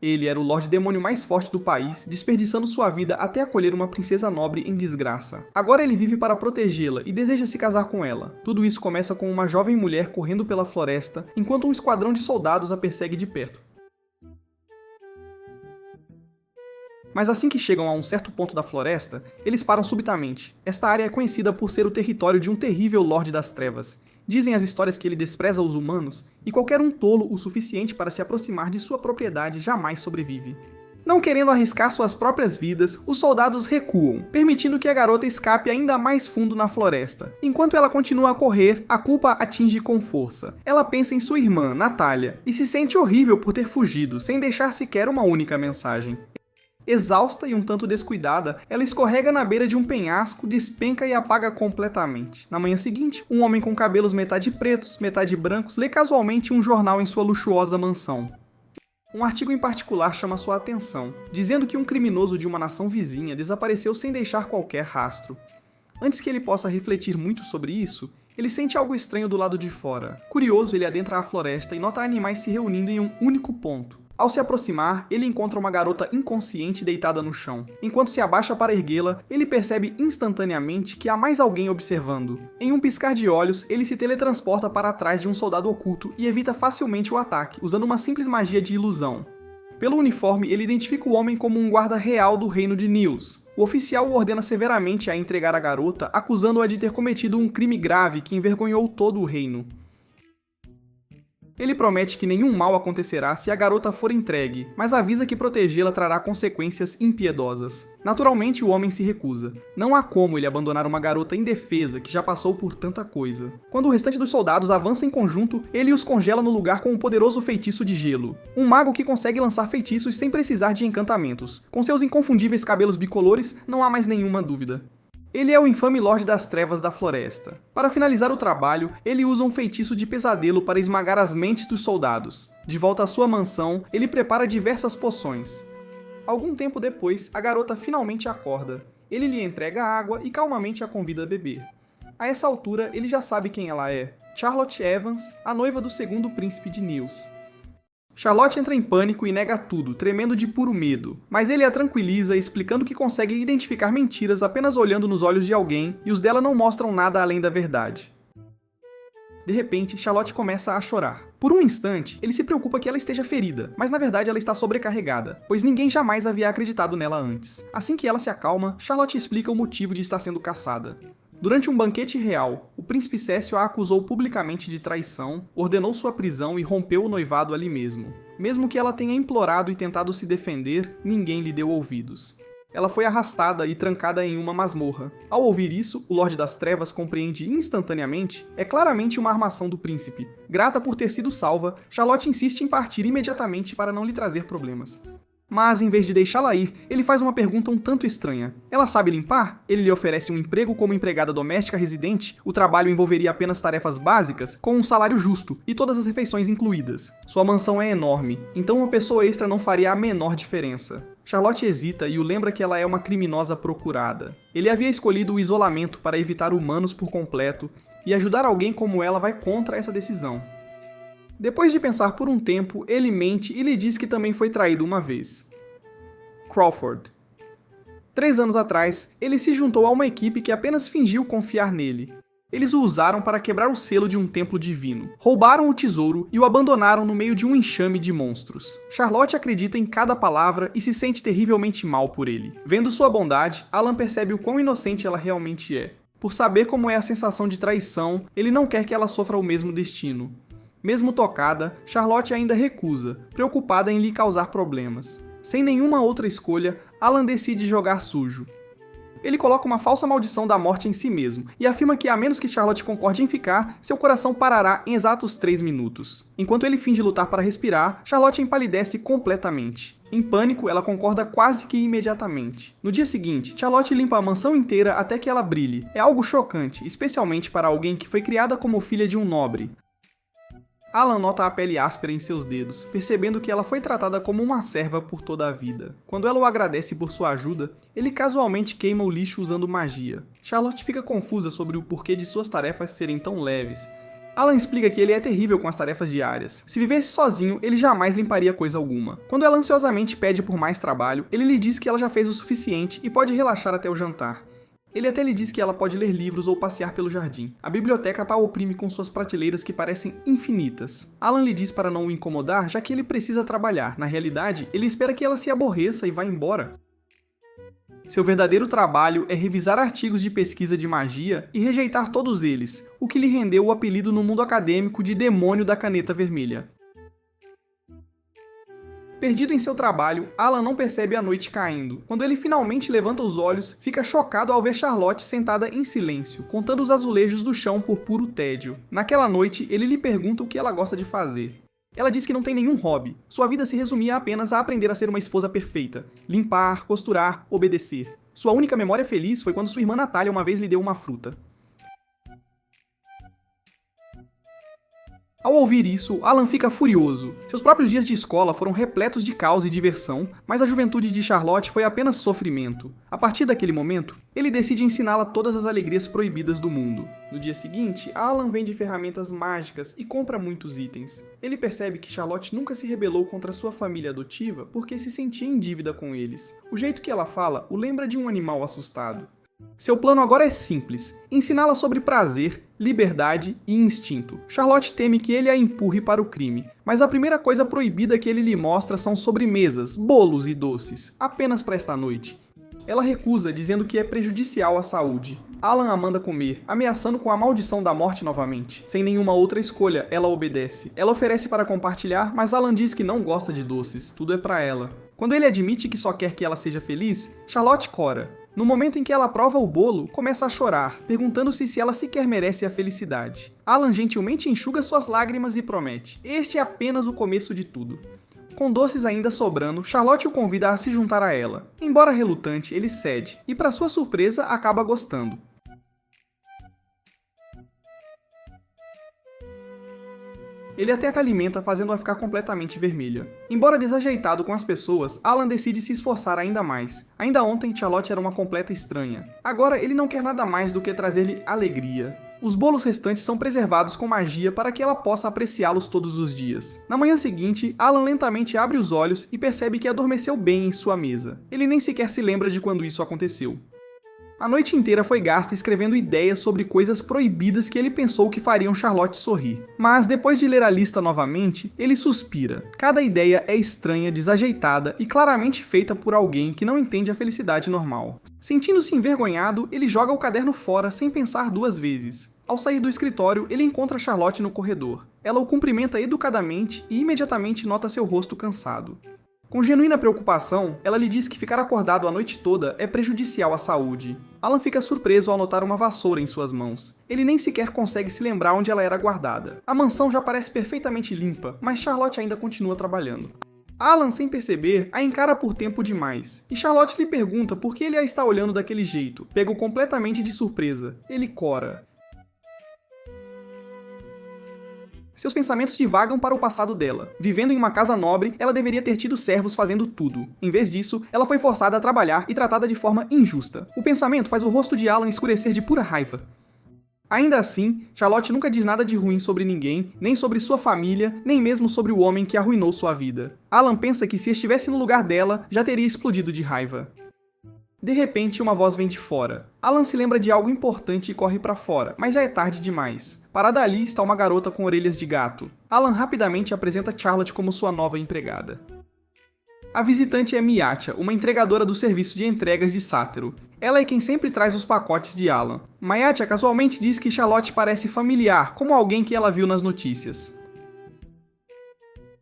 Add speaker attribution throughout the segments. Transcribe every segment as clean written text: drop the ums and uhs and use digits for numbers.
Speaker 1: Ele era o Lorde Demônio mais forte do país, desperdiçando sua vida até acolher uma princesa nobre em desgraça. Agora ele vive para protegê-la e deseja se casar com ela. Tudo isso começa com uma jovem mulher correndo pela floresta, enquanto um esquadrão de soldados a persegue de perto. Mas assim que chegam a um certo ponto da floresta, eles param subitamente. Esta área é conhecida por ser o território de um terrível Lorde das Trevas. Dizem as histórias que ele despreza os humanos, e qualquer um tolo o suficiente para se aproximar de sua propriedade jamais sobrevive. Não querendo arriscar suas próprias vidas, os soldados recuam, permitindo que a garota escape ainda mais fundo na floresta. Enquanto ela continua a correr, a culpa atinge com força. Ela pensa em sua irmã, Natália, e se sente horrível por ter fugido, sem deixar sequer uma única mensagem. Exausta e um tanto descuidada, ela escorrega na beira de um penhasco, despenca e apaga completamente. Na manhã seguinte, um homem com cabelos metade pretos, metade brancos, lê casualmente um jornal em sua luxuosa mansão. Um artigo em particular chama sua atenção, dizendo que um criminoso de uma nação vizinha desapareceu sem deixar qualquer rastro. Antes que ele possa refletir muito sobre isso, ele sente algo estranho do lado de fora. Curioso, ele adentra a floresta e nota animais se reunindo em um único ponto. Ao se aproximar, ele encontra uma garota inconsciente deitada no chão. Enquanto se abaixa para erguê-la, ele percebe instantaneamente que há mais alguém observando. Em um piscar de olhos, ele se teletransporta para trás de um soldado oculto e evita facilmente o ataque, usando uma simples magia de ilusão. Pelo uniforme, ele identifica o homem como um guarda real do reino de Nils. O oficial o ordena severamente a entregar a garota, acusando-a de ter cometido um crime grave que envergonhou todo o reino. Ele promete que nenhum mal acontecerá se a garota for entregue, mas avisa que protegê-la trará consequências impiedosas. Naturalmente, o homem se recusa. Não há como ele abandonar uma garota indefesa que já passou por tanta coisa. Quando o restante dos soldados avança em conjunto, ele os congela no lugar com um poderoso feitiço de gelo. Um mago que consegue lançar feitiços sem precisar de encantamentos. Com seus inconfundíveis cabelos bicolores, não há mais nenhuma dúvida. Ele é o infame Lorde das Trevas da Floresta. Para finalizar o trabalho, ele usa um feitiço de pesadelo para esmagar as mentes dos soldados. De volta à sua mansão, ele prepara diversas poções. Algum tempo depois, a garota finalmente acorda. Ele lhe entrega água e calmamente a convida a beber. A essa altura, ele já sabe quem ela é. Charlotte Evans, a noiva do segundo príncipe de Nils. Charlotte entra em pânico e nega tudo, tremendo de puro medo, mas ele a tranquiliza, explicando que consegue identificar mentiras apenas olhando nos olhos de alguém e os dela não mostram nada além da verdade. De repente, Charlotte começa a chorar. Por um instante, ele se preocupa que ela esteja ferida, mas na verdade ela está sobrecarregada, pois ninguém jamais havia acreditado nela antes. Assim que ela se acalma, Charlotte explica o motivo de estar sendo caçada. Durante um banquete real, o príncipe Cécio a acusou publicamente de traição, ordenou sua prisão e rompeu o noivado ali mesmo. Mesmo que ela tenha implorado e tentado se defender, ninguém lhe deu ouvidos. Ela foi arrastada e trancada em uma masmorra. Ao ouvir isso, o Lorde das Trevas compreende instantaneamente, é claramente uma armação do príncipe. Grata por ter sido salva, Charlotte insiste em partir imediatamente para não lhe trazer problemas. Mas, em vez de deixá-la ir, ele faz uma pergunta um tanto estranha. Ela sabe limpar? Ele lhe oferece um emprego como empregada doméstica residente, o trabalho envolveria apenas tarefas básicas, com um salário justo, e todas as refeições incluídas. Sua mansão é enorme, então uma pessoa extra não faria a menor diferença. Charlotte hesita e o lembra que ela é uma criminosa procurada. Ele havia escolhido o isolamento para evitar humanos por completo, e ajudar alguém como ela vai contra essa decisão. Depois de pensar por um tempo, ele mente e lhe diz que também foi traído uma vez. Crawford. 3 anos atrás, ele se juntou a uma equipe que apenas fingiu confiar nele. Eles o usaram para quebrar o selo de um templo divino, roubaram o tesouro e o abandonaram no meio de um enxame de monstros. Charlotte acredita em cada palavra e se sente terrivelmente mal por ele. Vendo sua bondade, Alan percebe o quão inocente ela realmente é. Por saber como é a sensação de traição, ele não quer que ela sofra o mesmo destino. Mesmo tocada, Charlotte ainda recusa, preocupada em lhe causar problemas. Sem nenhuma outra escolha, Alan decide jogar sujo. Ele coloca uma falsa maldição da morte em si mesmo, e afirma que a menos que Charlotte concorde em ficar, seu coração parará em exatos 3 minutos. Enquanto ele finge lutar para respirar, Charlotte empalidece completamente. Em pânico, ela concorda quase que imediatamente. No dia seguinte, Charlotte limpa a mansão inteira até que ela brilhe. É algo chocante, especialmente para alguém que foi criada como filha de um nobre. Alan nota a pele áspera em seus dedos, percebendo que ela foi tratada como uma serva por toda a vida. Quando ela o agradece por sua ajuda, ele casualmente queima o lixo usando magia. Charlotte fica confusa sobre o porquê de suas tarefas serem tão leves, Alan explica que ele é terrível com as tarefas diárias. Se vivesse sozinho, ele jamais limparia coisa alguma. Quando ela ansiosamente pede por mais trabalho, ele lhe diz que ela já fez o suficiente e pode relaxar até o jantar. Ele até lhe diz que ela pode ler livros ou passear pelo jardim. A biblioteca a oprime com suas prateleiras que parecem infinitas. Alan lhe diz para não o incomodar, já que ele precisa trabalhar. Na realidade, ele espera que ela se aborreça e vá embora. Seu verdadeiro trabalho é revisar artigos de pesquisa de magia e rejeitar todos eles, o que lhe rendeu o apelido no mundo acadêmico de Demônio da Caneta Vermelha. Perdido em seu trabalho, Alan não percebe a noite caindo. Quando ele finalmente levanta os olhos, fica chocado ao ver Charlotte sentada em silêncio, contando os azulejos do chão por puro tédio. Naquela noite, ele lhe pergunta o que ela gosta de fazer. Ela diz que não tem nenhum hobby. Sua vida se resumia apenas a aprender a ser uma esposa perfeita. Limpar, costurar, obedecer. Sua única memória feliz foi quando sua irmã Natália uma vez lhe deu uma fruta. Ao ouvir isso, Alan fica furioso. Seus próprios dias de escola foram repletos de caos e diversão, mas a juventude de Charlotte foi apenas sofrimento. A partir daquele momento, ele decide ensiná-la todas as alegrias proibidas do mundo. No dia seguinte, Alan vende ferramentas mágicas e compra muitos itens. Ele percebe que Charlotte nunca se rebelou contra sua família adotiva porque se sentia em dívida com eles. O jeito que ela fala o lembra de um animal assustado. Seu plano agora é simples, ensiná-la sobre prazer, liberdade e instinto. Charlotte teme que ele a empurre para o crime, mas a primeira coisa proibida que ele lhe mostra são sobremesas, bolos e doces, apenas para esta noite. Ela recusa, dizendo que é prejudicial à saúde. Alan a manda comer, ameaçando com a maldição da morte novamente. Sem nenhuma outra escolha, ela obedece. Ela oferece para compartilhar, mas Alan diz que não gosta de doces, tudo é para ela. Quando ele admite que só quer que ela seja feliz, Charlotte cora. No momento em que ela prova o bolo, começa a chorar, perguntando-se se ela sequer merece a felicidade. Alan gentilmente enxuga suas lágrimas e promete: este é apenas o começo de tudo. Com doces ainda sobrando, Charlotte o convida a se juntar a ela. Embora relutante, ele cede, e para sua surpresa, acaba gostando. Ele até a alimenta, fazendo-a ficar completamente vermelha. Embora desajeitado com as pessoas, Alan decide se esforçar ainda mais. Ainda ontem, Charlotte era uma completa estranha. Agora, ele não quer nada mais do que trazer-lhe alegria. Os bolos restantes são preservados com magia para que ela possa apreciá-los todos os dias. Na manhã seguinte, Alan lentamente abre os olhos e percebe que adormeceu bem em sua mesa. Ele nem sequer se lembra de quando isso aconteceu. A noite inteira foi gasta escrevendo ideias sobre coisas proibidas que ele pensou que fariam Charlotte sorrir. Mas depois de ler a lista novamente, ele suspira. Cada ideia é estranha, desajeitada e claramente feita por alguém que não entende a felicidade normal. Sentindo-se envergonhado, ele joga o caderno fora sem pensar duas vezes. Ao sair do escritório, ele encontra Charlotte no corredor. Ela o cumprimenta educadamente e imediatamente nota seu rosto cansado. Com genuína preocupação, ela lhe diz que ficar acordado a noite toda é prejudicial à saúde. Alan fica surpreso ao notar uma vassoura em suas mãos. Ele nem sequer consegue se lembrar onde ela era guardada. A mansão já parece perfeitamente limpa, mas Charlotte ainda continua trabalhando. Alan, sem perceber, a encara por tempo demais, e Charlotte lhe pergunta por que ele a está olhando daquele jeito. Pego completamente de surpresa. Ele cora. Seus pensamentos divagam para o passado dela. Vivendo em uma casa nobre, ela deveria ter tido servos fazendo tudo. Em vez disso, ela foi forçada a trabalhar e tratada de forma injusta. O pensamento faz o rosto de Alan escurecer de pura raiva. Ainda assim, Charlotte nunca diz nada de ruim sobre ninguém, nem sobre sua família, nem mesmo sobre o homem que arruinou sua vida. Alan pensa que se estivesse no lugar dela, já teria explodido de raiva. De repente, uma voz vem de fora. Alan se lembra de algo importante e corre para fora, mas já é tarde demais. Parada ali está uma garota com orelhas de gato. Alan rapidamente apresenta Charlotte como sua nova empregada. A visitante é Miatia, uma entregadora do serviço de entregas de Sátero. Ela é quem sempre traz os pacotes de Alan. Miatia casualmente diz que Charlotte parece familiar, como alguém que ela viu nas notícias.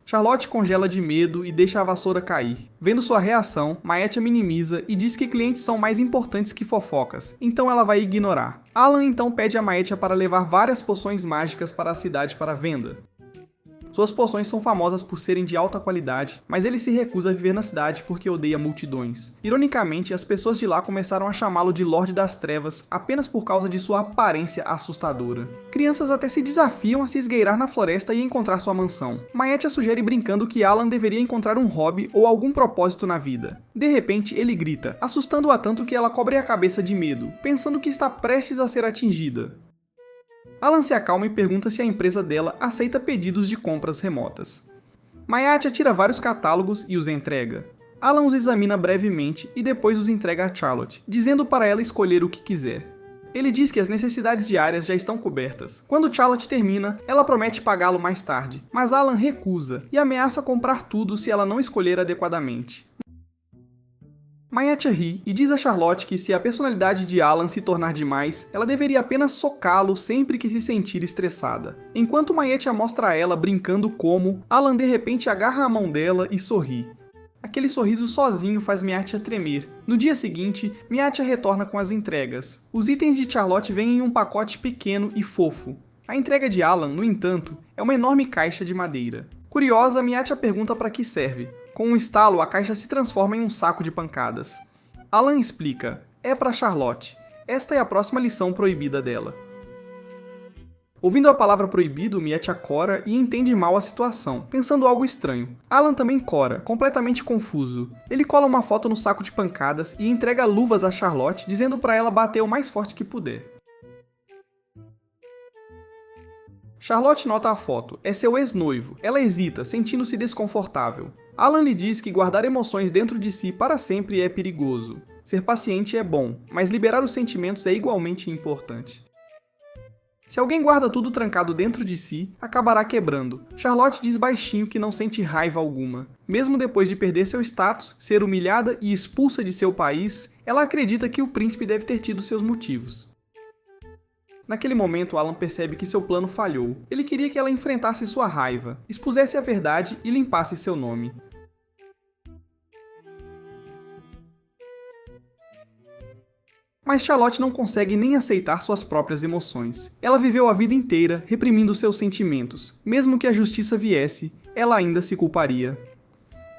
Speaker 1: Charlotte congela de medo e deixa a vassoura cair. Vendo sua reação, Miatia minimiza e diz que clientes são mais importantes que fofocas, então ela vai ignorar. Alan então pede a Miatia para levar várias poções mágicas para a cidade para venda. Suas poções são famosas por serem de alta qualidade, mas ele se recusa a viver na cidade porque odeia multidões. Ironicamente, as pessoas de lá começaram a chamá-lo de Lorde das Trevas apenas por causa de sua aparência assustadora. Crianças até se desafiam a se esgueirar na floresta e encontrar sua mansão. Miatia sugere brincando que Alan deveria encontrar um hobby ou algum propósito na vida. De repente, ele grita, assustando-a tanto que ela cobre a cabeça de medo, pensando que está prestes a ser atingida. Alan se acalma e pergunta se a empresa dela aceita pedidos de compras remotas. Mayate tira vários catálogos e os entrega. Alan os examina brevemente e depois os entrega a Charlotte, dizendo para ela escolher o que quiser. Ele diz que as necessidades diárias já estão cobertas. Quando Charlotte termina, ela promete pagá-lo mais tarde, mas Alan recusa e ameaça comprar tudo se ela não escolher adequadamente. Mayate ri e diz a Charlotte que se a personalidade de Alan se tornar demais, ela deveria apenas socá-lo sempre que se sentir estressada. Enquanto Mayate mostra a ela brincando como, Alan de repente agarra a mão dela e sorri. Aquele sorriso sozinho faz Mayate tremer. No dia seguinte, Mayate retorna com as entregas. Os itens de Charlotte vêm em um pacote pequeno e fofo. A entrega de Alan, no entanto, é uma enorme caixa de madeira. Curiosa, Mayate pergunta para que serve. Com um estalo, a caixa se transforma em um saco de pancadas. Alan explica: é para Charlotte. Esta é a próxima lição proibida dela. Ouvindo a palavra proibido, Mayate cora e entende mal a situação, pensando algo estranho. Alan também cora, completamente confuso. Ele cola uma foto no saco de pancadas e entrega luvas a Charlotte, dizendo para ela bater o mais forte que puder. Charlotte nota a foto. É seu ex-noivo. Ela hesita, sentindo-se desconfortável. Alan lhe diz que guardar emoções dentro de si para sempre é perigoso. Ser paciente é bom, mas liberar os sentimentos é igualmente importante. Se alguém guarda tudo trancado dentro de si, acabará quebrando. Charlotte diz baixinho que não sente raiva alguma. Mesmo depois de perder seu status, ser humilhada e expulsa de seu país, ela acredita que o príncipe deve ter tido seus motivos. Naquele momento, Alan percebe que seu plano falhou. Ele queria que ela enfrentasse sua raiva, expusesse a verdade e limpasse seu nome. Mas Charlotte não consegue nem aceitar suas próprias emoções. Ela viveu a vida inteira reprimindo seus sentimentos. Mesmo que a justiça viesse, ela ainda se culparia.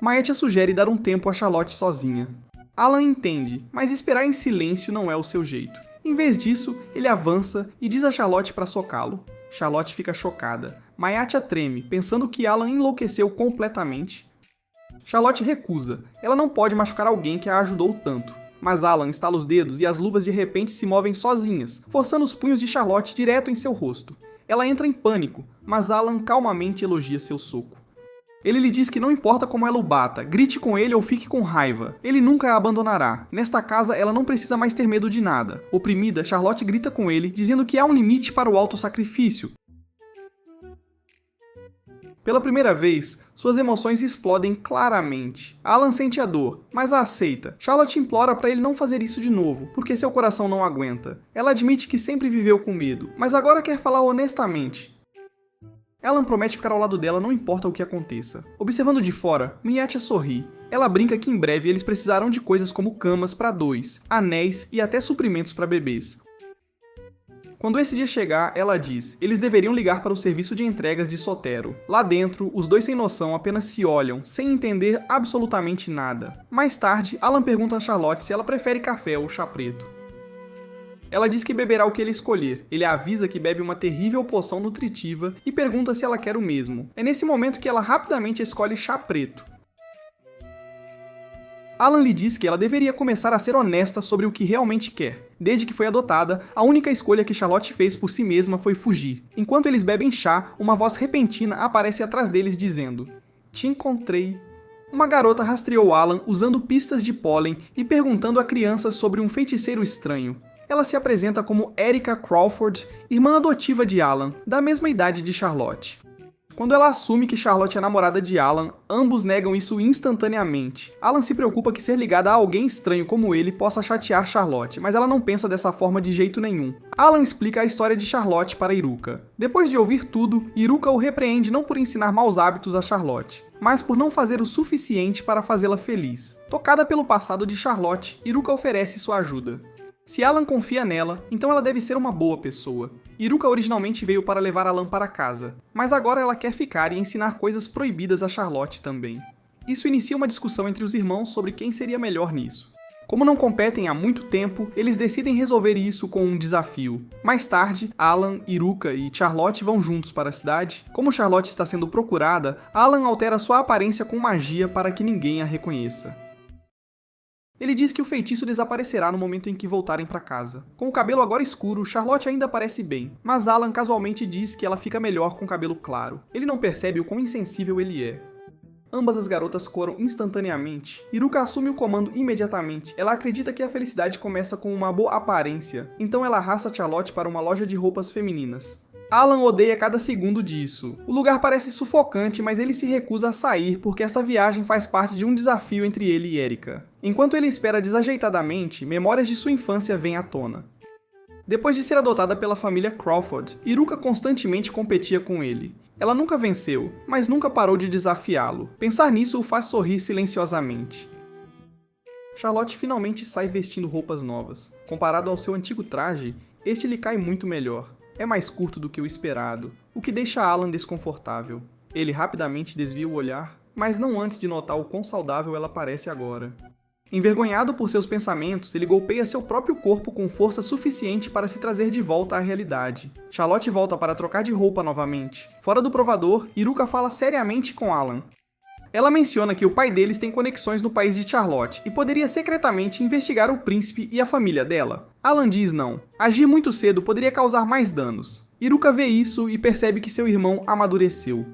Speaker 1: Mayate sugere dar um tempo a Charlotte sozinha. Alan entende, mas esperar em silêncio não é o seu jeito. Em vez disso, ele avança e diz a Charlotte para socá-lo. Charlotte fica chocada. Mayate treme, pensando que Alan enlouqueceu completamente. Charlotte recusa. Ela não pode machucar alguém que a ajudou tanto. Mas Alan estala os dedos e as luvas de repente se movem sozinhas, forçando os punhos de Charlotte direto em seu rosto. Ela entra em pânico, mas Alan calmamente elogia seu soco. Ele lhe diz que não importa como ela o bata, grite com ele ou fique com raiva, ele nunca a abandonará. Nesta casa ela não precisa mais ter medo de nada. Oprimida, Charlotte grita com ele, dizendo que há um limite para o autossacrifício. Pela primeira vez, suas emoções explodem claramente. Alan sente a dor, mas a aceita. Charlotte implora para ele não fazer isso de novo, porque seu coração não aguenta. Ela admite que sempre viveu com medo, mas agora quer falar honestamente. Alan promete ficar ao lado dela não importa o que aconteça. Observando de fora, Mayate sorri. Ela brinca que em breve eles precisarão de coisas como camas para dois, anéis e até suprimentos para bebês. Quando esse dia chegar, ela diz, eles deveriam ligar para o serviço de entregas de Sotero. Lá dentro, os dois sem noção apenas se olham, sem entender absolutamente nada. Mais tarde, Alan pergunta a Charlotte se ela prefere café ou chá preto. Ela diz que beberá o que ele escolher. Ele a avisa que bebe uma terrível poção nutritiva e pergunta se ela quer o mesmo. É nesse momento que ela rapidamente escolhe chá preto. Alan lhe diz que ela deveria começar a ser honesta sobre o que realmente quer. Desde que foi adotada, a única escolha que Charlotte fez por si mesma foi fugir. Enquanto eles bebem chá, uma voz repentina aparece atrás deles dizendo: "Te encontrei." Uma garota rastreou Alan usando pistas de pólen e perguntando a crianças sobre um feiticeiro estranho. Ela se apresenta como Erica Crawford, irmã adotiva de Alan, da mesma idade de Charlotte. Quando ela assume que Charlotte é namorada de Alan, ambos negam isso instantaneamente. Alan se preocupa que ser ligada a alguém estranho como ele possa chatear Charlotte, mas ela não pensa dessa forma de jeito nenhum. Alan explica a história de Charlotte para Iruka. Depois de ouvir tudo, Iruka o repreende não por ensinar maus hábitos a Charlotte, mas por não fazer o suficiente para fazê-la feliz. Tocada pelo passado de Charlotte, Iruka oferece sua ajuda. Se Alan confia nela, então ela deve ser uma boa pessoa. Iruka originalmente veio para levar Alan para casa, mas agora ela quer ficar e ensinar coisas proibidas a Charlotte também. Isso inicia uma discussão entre os irmãos sobre quem seria melhor nisso. Como não competem há muito tempo, eles decidem resolver isso com um desafio. Mais tarde, Alan, Iruka e Charlotte vão juntos para a cidade. Como Charlotte está sendo procurada, Alan altera sua aparência com magia para que ninguém a reconheça. Ele diz que o feitiço desaparecerá no momento em que voltarem para casa. Com o cabelo agora escuro, Charlotte ainda parece bem, mas Alan casualmente diz que ela fica melhor com o cabelo claro. Ele não percebe o quão insensível ele é. Ambas as garotas coram instantaneamente. Iruka assume o comando imediatamente. Ela acredita que a felicidade começa com uma boa aparência, então ela arrasta Charlotte para uma loja de roupas femininas. Alan odeia cada segundo disso. O lugar parece sufocante, mas ele se recusa a sair porque esta viagem faz parte de um desafio entre ele e Erika. Enquanto ele espera desajeitadamente, memórias de sua infância vêm à tona. Depois de ser adotada pela família Crawford, Iruka constantemente competia com ele. Ela nunca venceu, mas nunca parou de desafiá-lo. Pensar nisso o faz sorrir silenciosamente. Charlotte finalmente sai vestindo roupas novas. Comparado ao seu antigo traje, este lhe cai muito melhor. É mais curto do que o esperado, o que deixa Alan desconfortável. Ele rapidamente desvia o olhar, mas não antes de notar o quão saudável ela parece agora. Envergonhado por seus pensamentos, ele golpeia seu próprio corpo com força suficiente para se trazer de volta à realidade. Charlotte volta para trocar de roupa novamente. Fora do provador, Iruka fala seriamente com Alan. Ela menciona que o pai deles tem conexões no país de Charlotte e poderia secretamente investigar o príncipe e a família dela. Alan diz não. Agir muito cedo poderia causar mais danos. Iruka vê isso e percebe que seu irmão amadureceu.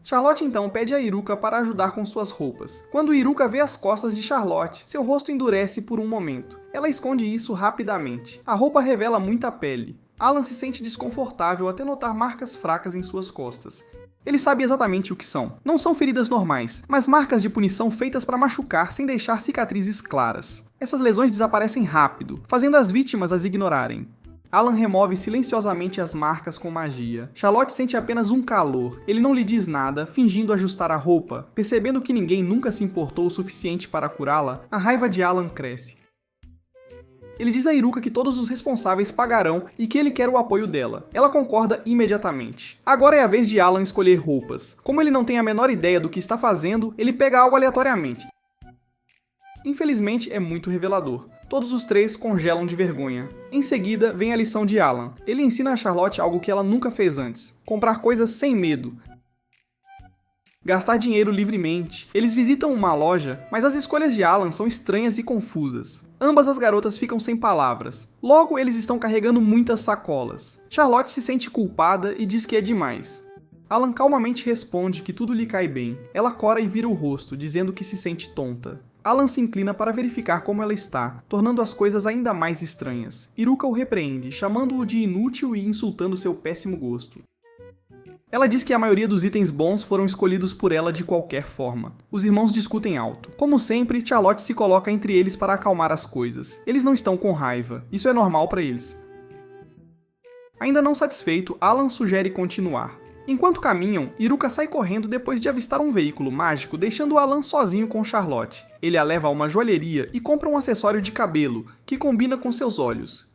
Speaker 1: Charlotte então pede a Iruka para ajudar com suas roupas. Quando Iruka vê as costas de Charlotte, seu rosto endurece por um momento. Ela esconde isso rapidamente. A roupa revela muita pele. Alan se sente desconfortável até notar marcas fracas em suas costas. Ele sabe exatamente o que são. Não são feridas normais, mas marcas de punição feitas para machucar sem deixar cicatrizes claras. Essas lesões desaparecem rápido, fazendo as vítimas as ignorarem. Alan remove silenciosamente as marcas com magia. Charlotte sente apenas um calor. Ele não lhe diz nada, fingindo ajustar a roupa. Percebendo que ninguém nunca se importou o suficiente para curá-la, a raiva de Alan cresce. Ele diz a Iruka que todos os responsáveis pagarão e que ele quer o apoio dela. Ela concorda imediatamente. Agora é a vez de Alan escolher roupas. Como ele não tem a menor ideia do que está fazendo, ele pega algo aleatoriamente. Infelizmente, é muito revelador. Todos os três congelam de vergonha. Em seguida, vem a lição de Alan. Ele ensina a Charlotte algo que ela nunca fez antes: comprar coisas sem medo. Gastar dinheiro livremente. Eles visitam uma loja, mas as escolhas de Alan são estranhas e confusas. Ambas as garotas ficam sem palavras. Logo, eles estão carregando muitas sacolas. Charlotte se sente culpada e diz que é demais. Alan calmamente responde que tudo lhe cai bem. Ela cora e vira o rosto, dizendo que se sente tonta. Alan se inclina para verificar como ela está, tornando as coisas ainda mais estranhas. Iruka o repreende, chamando-o de inútil e insultando seu péssimo gosto. Ela diz que a maioria dos itens bons foram escolhidos por ela de qualquer forma. Os irmãos discutem alto. Como sempre, Charlotte se coloca entre eles para acalmar as coisas. Eles não estão com raiva. Isso é normal para eles. Ainda não satisfeito, Alan sugere continuar. Enquanto caminham, Iruka sai correndo depois de avistar um veículo mágico, deixando Alan sozinho com Charlotte. Ele a leva a uma joalheria e compra um acessório de cabelo, que combina com seus olhos.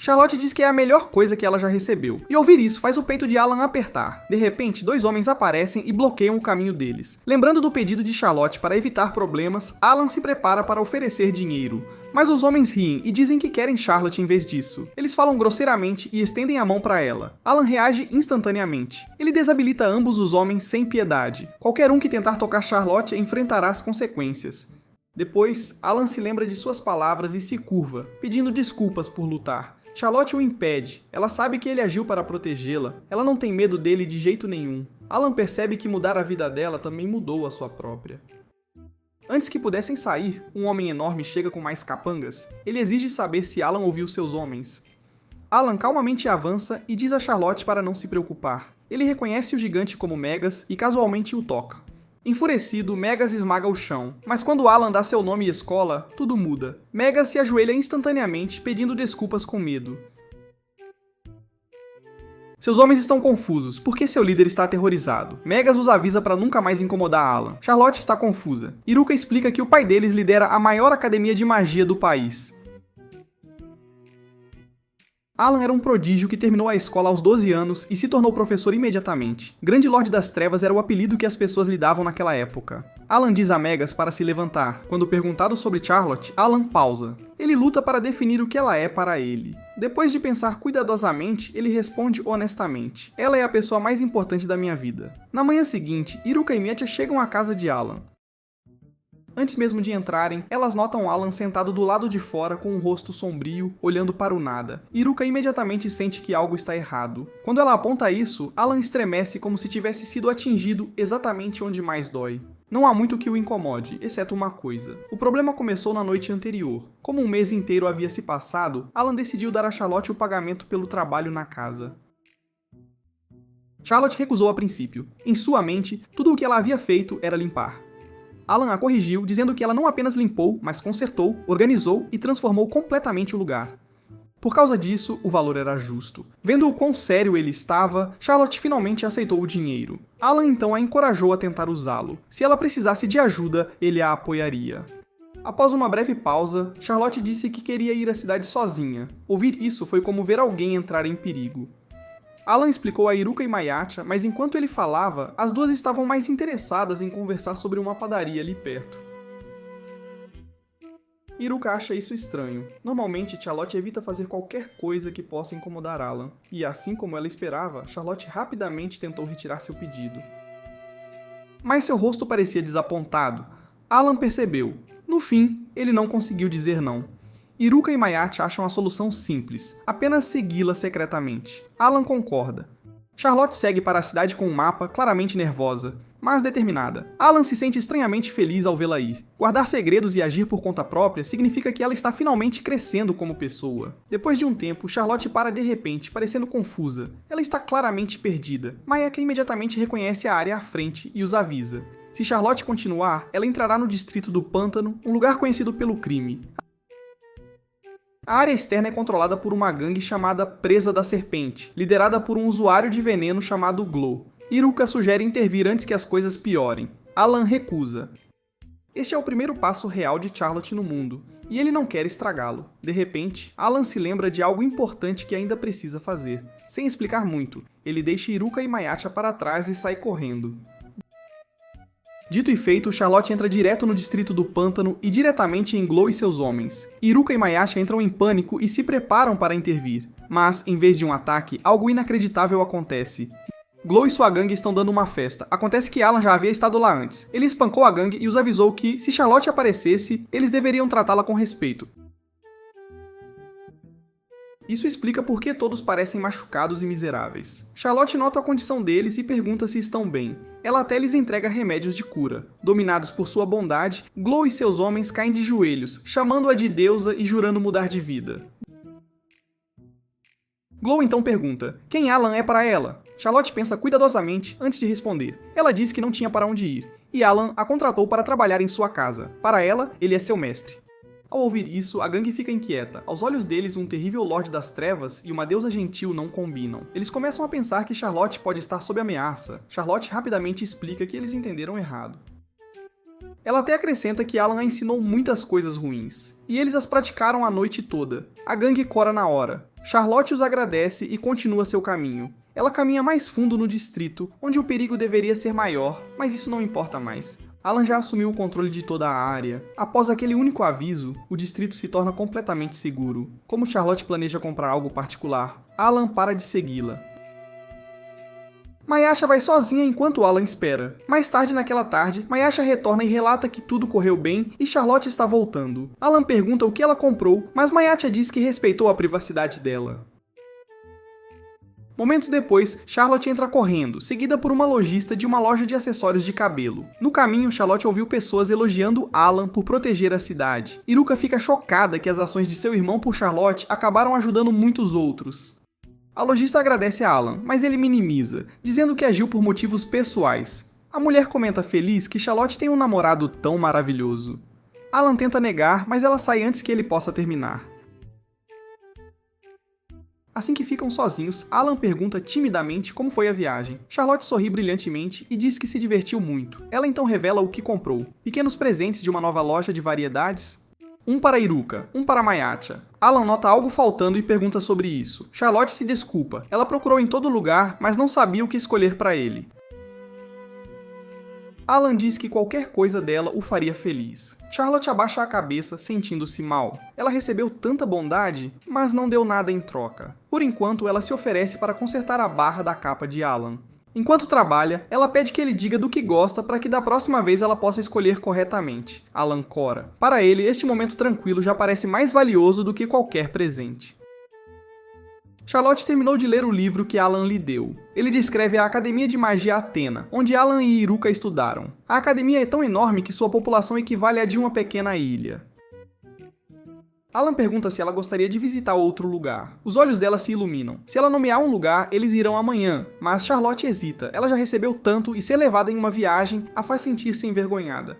Speaker 1: Charlotte diz que é a melhor coisa que ela já recebeu, e ouvir isso faz o peito de Alan apertar. De repente, dois homens aparecem e bloqueiam o caminho deles. Lembrando do pedido de Charlotte para evitar problemas, Alan se prepara para oferecer dinheiro. Mas os homens riem e dizem que querem Charlotte em vez disso. Eles falam grosseiramente e estendem a mão para ela. Alan reage instantaneamente. Ele desabilita ambos os homens sem piedade. Qualquer um que tentar tocar Charlotte enfrentará as consequências. Depois, Alan se lembra de suas palavras e se curva, pedindo desculpas por lutar. Charlotte o impede. Ela sabe que ele agiu para protegê-la. Ela não tem medo dele de jeito nenhum. Alan percebe que mudar a vida dela também mudou a sua própria. Antes que pudessem sair, um homem enorme chega com mais capangas. Ele exige saber se Alan ouviu seus homens. Alan calmamente avança e diz a Charlotte para não se preocupar. Ele reconhece o gigante como Megas e casualmente o toca. Enfurecido, Megas esmaga o chão, mas quando Alan dá seu nome e escola, tudo muda. Megas se ajoelha instantaneamente, pedindo desculpas com medo. Seus homens estão confusos, porque seu líder está aterrorizado. Megas os avisa para nunca mais incomodar Alan. Charlotte está confusa. Iruka explica que o pai deles lidera a maior academia de magia do país. Alan era um prodígio que terminou a escola aos 12 anos e se tornou professor imediatamente. Grande Lorde das Trevas era o apelido que as pessoas lhe davam naquela época. Alan diz a Megas para se levantar. Quando perguntado sobre Charlotte, Alan pausa. Ele luta para definir o que ela é para ele. Depois de pensar cuidadosamente, ele responde honestamente. Ela é a pessoa mais importante da minha vida. Na manhã seguinte, Iruka e Metia chegam à casa de Alan. Antes mesmo de entrarem, elas notam Alan sentado do lado de fora com um rosto sombrio, olhando para o nada. Iruka imediatamente sente que algo está errado. Quando ela aponta isso, Alan estremece como se tivesse sido atingido exatamente onde mais dói. Não há muito que o incomode, exceto uma coisa. O problema começou na noite anterior. Como um mês inteiro havia se passado, Alan decidiu dar a Charlotte o pagamento pelo trabalho na casa. Charlotte recusou a princípio. Em sua mente, tudo o que ela havia feito era limpar. Alan a corrigiu, dizendo que ela não apenas limpou, mas consertou, organizou e transformou completamente o lugar. Por causa disso, o valor era justo. Vendo o quão sério ele estava, Charlotte finalmente aceitou o dinheiro. Alan então a encorajou a tentar usá-lo. Se ela precisasse de ajuda, ele a apoiaria. Após uma breve pausa, Charlotte disse que queria ir à cidade sozinha. Ouvir isso foi como ver alguém entrar em perigo. Alan explicou a Iruka e Mayatha, mas enquanto ele falava, as duas estavam mais interessadas em conversar sobre uma padaria ali perto. Iruka acha isso estranho. Normalmente, Charlotte evita fazer qualquer coisa que possa incomodar Alan, e assim como ela esperava, Charlotte rapidamente tentou retirar seu pedido. Mas seu rosto parecia desapontado. Alan percebeu. No fim, ele não conseguiu dizer não. Iruka e Mayatha acham a solução simples, apenas segui-la secretamente. Alan concorda. Charlotte segue para a cidade com um mapa, claramente nervosa, mas determinada. Alan se sente estranhamente feliz ao vê-la ir. Guardar segredos e agir por conta própria significa que ela está finalmente crescendo como pessoa. Depois de um tempo, Charlotte para de repente, parecendo confusa. Ela está claramente perdida. Mayatha imediatamente reconhece a área à frente e os avisa. Se Charlotte continuar, ela entrará no distrito do Pântano, um lugar conhecido pelo crime. A área externa é controlada por uma gangue chamada Presa da Serpente, liderada por um usuário de veneno chamado Glow. Iruka sugere intervir antes que as coisas piorem. Alan recusa. Este é o primeiro passo real de Charlotte no mundo, e ele não quer estragá-lo. De repente, Alan se lembra de algo importante que ainda precisa fazer. Sem explicar muito, ele deixa Iruka e Mayatha para trás e sai correndo. Dito e feito, Charlotte entra direto no distrito do Pântano e diretamente em Glow e seus homens. Iruka e Mayatha entram em pânico e se preparam para intervir. Mas, em vez de um ataque, algo inacreditável acontece. Glow e sua gangue estão dando uma festa. Acontece que Alan já havia estado lá antes. Ele espancou a gangue e os avisou que, se Charlotte aparecesse, eles deveriam tratá-la com respeito. Isso explica por que todos parecem machucados e miseráveis. Charlotte nota a condição deles e pergunta se estão bem. Ela até lhes entrega remédios de cura. Dominados por sua bondade, Glow e seus homens caem de joelhos, chamando-a de deusa e jurando mudar de vida. Glow então pergunta, quem Alan é para ela? Charlotte pensa cuidadosamente antes de responder. Ela diz que não tinha para onde ir, e Alan a contratou para trabalhar em sua casa. Para ela, ele é seu mestre. Ao ouvir isso, a gangue fica inquieta. Aos olhos deles, um terrível Lorde das Trevas e uma deusa gentil não combinam. Eles começam a pensar que Charlotte pode estar sob ameaça. Charlotte rapidamente explica que eles entenderam errado. Ela até acrescenta que Alan a ensinou muitas coisas ruins, e eles as praticaram a noite toda. A gangue cora na hora. Charlotte os agradece e continua seu caminho. Ela caminha mais fundo no distrito, onde o perigo deveria ser maior, mas isso não importa mais. Alan já assumiu o controle de toda a área. Após aquele único aviso, o distrito se torna completamente seguro. Como Charlotte planeja comprar algo particular, Alan para de segui-la. Mayatha vai sozinha enquanto Alan espera. Mais tarde naquela tarde, Mayatha retorna e relata que tudo correu bem e Charlotte está voltando. Alan pergunta o que ela comprou, mas Mayatha diz que respeitou a privacidade dela. Momentos depois, Charlotte entra correndo, seguida por uma lojista de uma loja de acessórios de cabelo. No caminho, Charlotte ouviu pessoas elogiando Alan por proteger a cidade. Iruka fica chocada que as ações de seu irmão por Charlotte acabaram ajudando muitos outros. A lojista agradece a Alan, mas ele minimiza, dizendo que agiu por motivos pessoais. A mulher comenta feliz que Charlotte tem um namorado tão maravilhoso. Alan tenta negar, mas ela sai antes que ele possa terminar. Assim que ficam sozinhos, Alan pergunta timidamente como foi a viagem. Charlotte sorri brilhantemente e diz que se divertiu muito. Ela então revela o que comprou. Pequenos presentes de uma nova loja de variedades. Um para Iruka, um para Mayatha. Alan nota algo faltando e pergunta sobre isso. Charlotte se desculpa. Ela procurou em todo lugar, mas não sabia o que escolher para ele. Alan diz que qualquer coisa dela o faria feliz. Charlotte abaixa a cabeça, sentindo-se mal. Ela recebeu tanta bondade, mas não deu nada em troca. Por enquanto, ela se oferece para consertar a barra da capa de Alan. Enquanto trabalha, ela pede que ele diga do que gosta para que da próxima vez ela possa escolher corretamente. Alan cora. Para ele, este momento tranquilo já parece mais valioso do que qualquer presente. Charlotte terminou de ler o livro que Alan lhe deu. Ele descreve a Academia de Magia Athena, onde Alan e Iruka estudaram. A academia é tão enorme que sua população equivale à de uma pequena ilha. Alan pergunta se ela gostaria de visitar outro lugar. Os olhos dela se iluminam. Se ela nomear um lugar, eles irão amanhã, mas Charlotte hesita. Ela já recebeu tanto e ser levada em uma viagem a faz sentir-se envergonhada.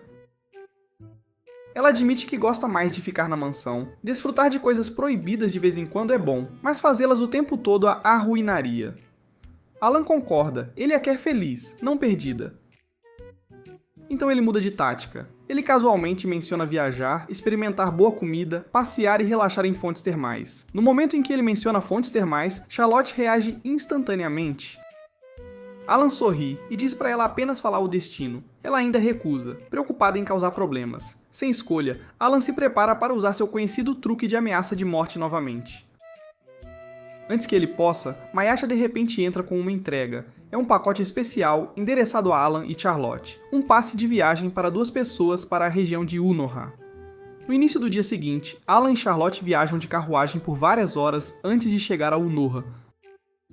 Speaker 1: Ela admite que gosta mais de ficar na mansão. Desfrutar de coisas proibidas de vez em quando é bom, mas fazê-las o tempo todo a arruinaria. Alan concorda. Ele a quer feliz, não perdida. Então ele muda de tática. Ele casualmente menciona viajar, experimentar boa comida, passear e relaxar em fontes termais. No momento em que ele menciona fontes termais, Charlotte reage instantaneamente. Alan sorri e diz para ela apenas falar o destino. Ela ainda recusa, preocupada em causar problemas. Sem escolha, Alan se prepara para usar seu conhecido truque de ameaça de morte novamente. Antes que ele possa, Mayasha de repente entra com uma entrega. É um pacote especial endereçado a Alan e Charlotte. Um passe de viagem para 2 pessoas para a região de Unoha. No início do dia seguinte, Alan e Charlotte viajam de carruagem por várias horas antes de chegar a Unoha.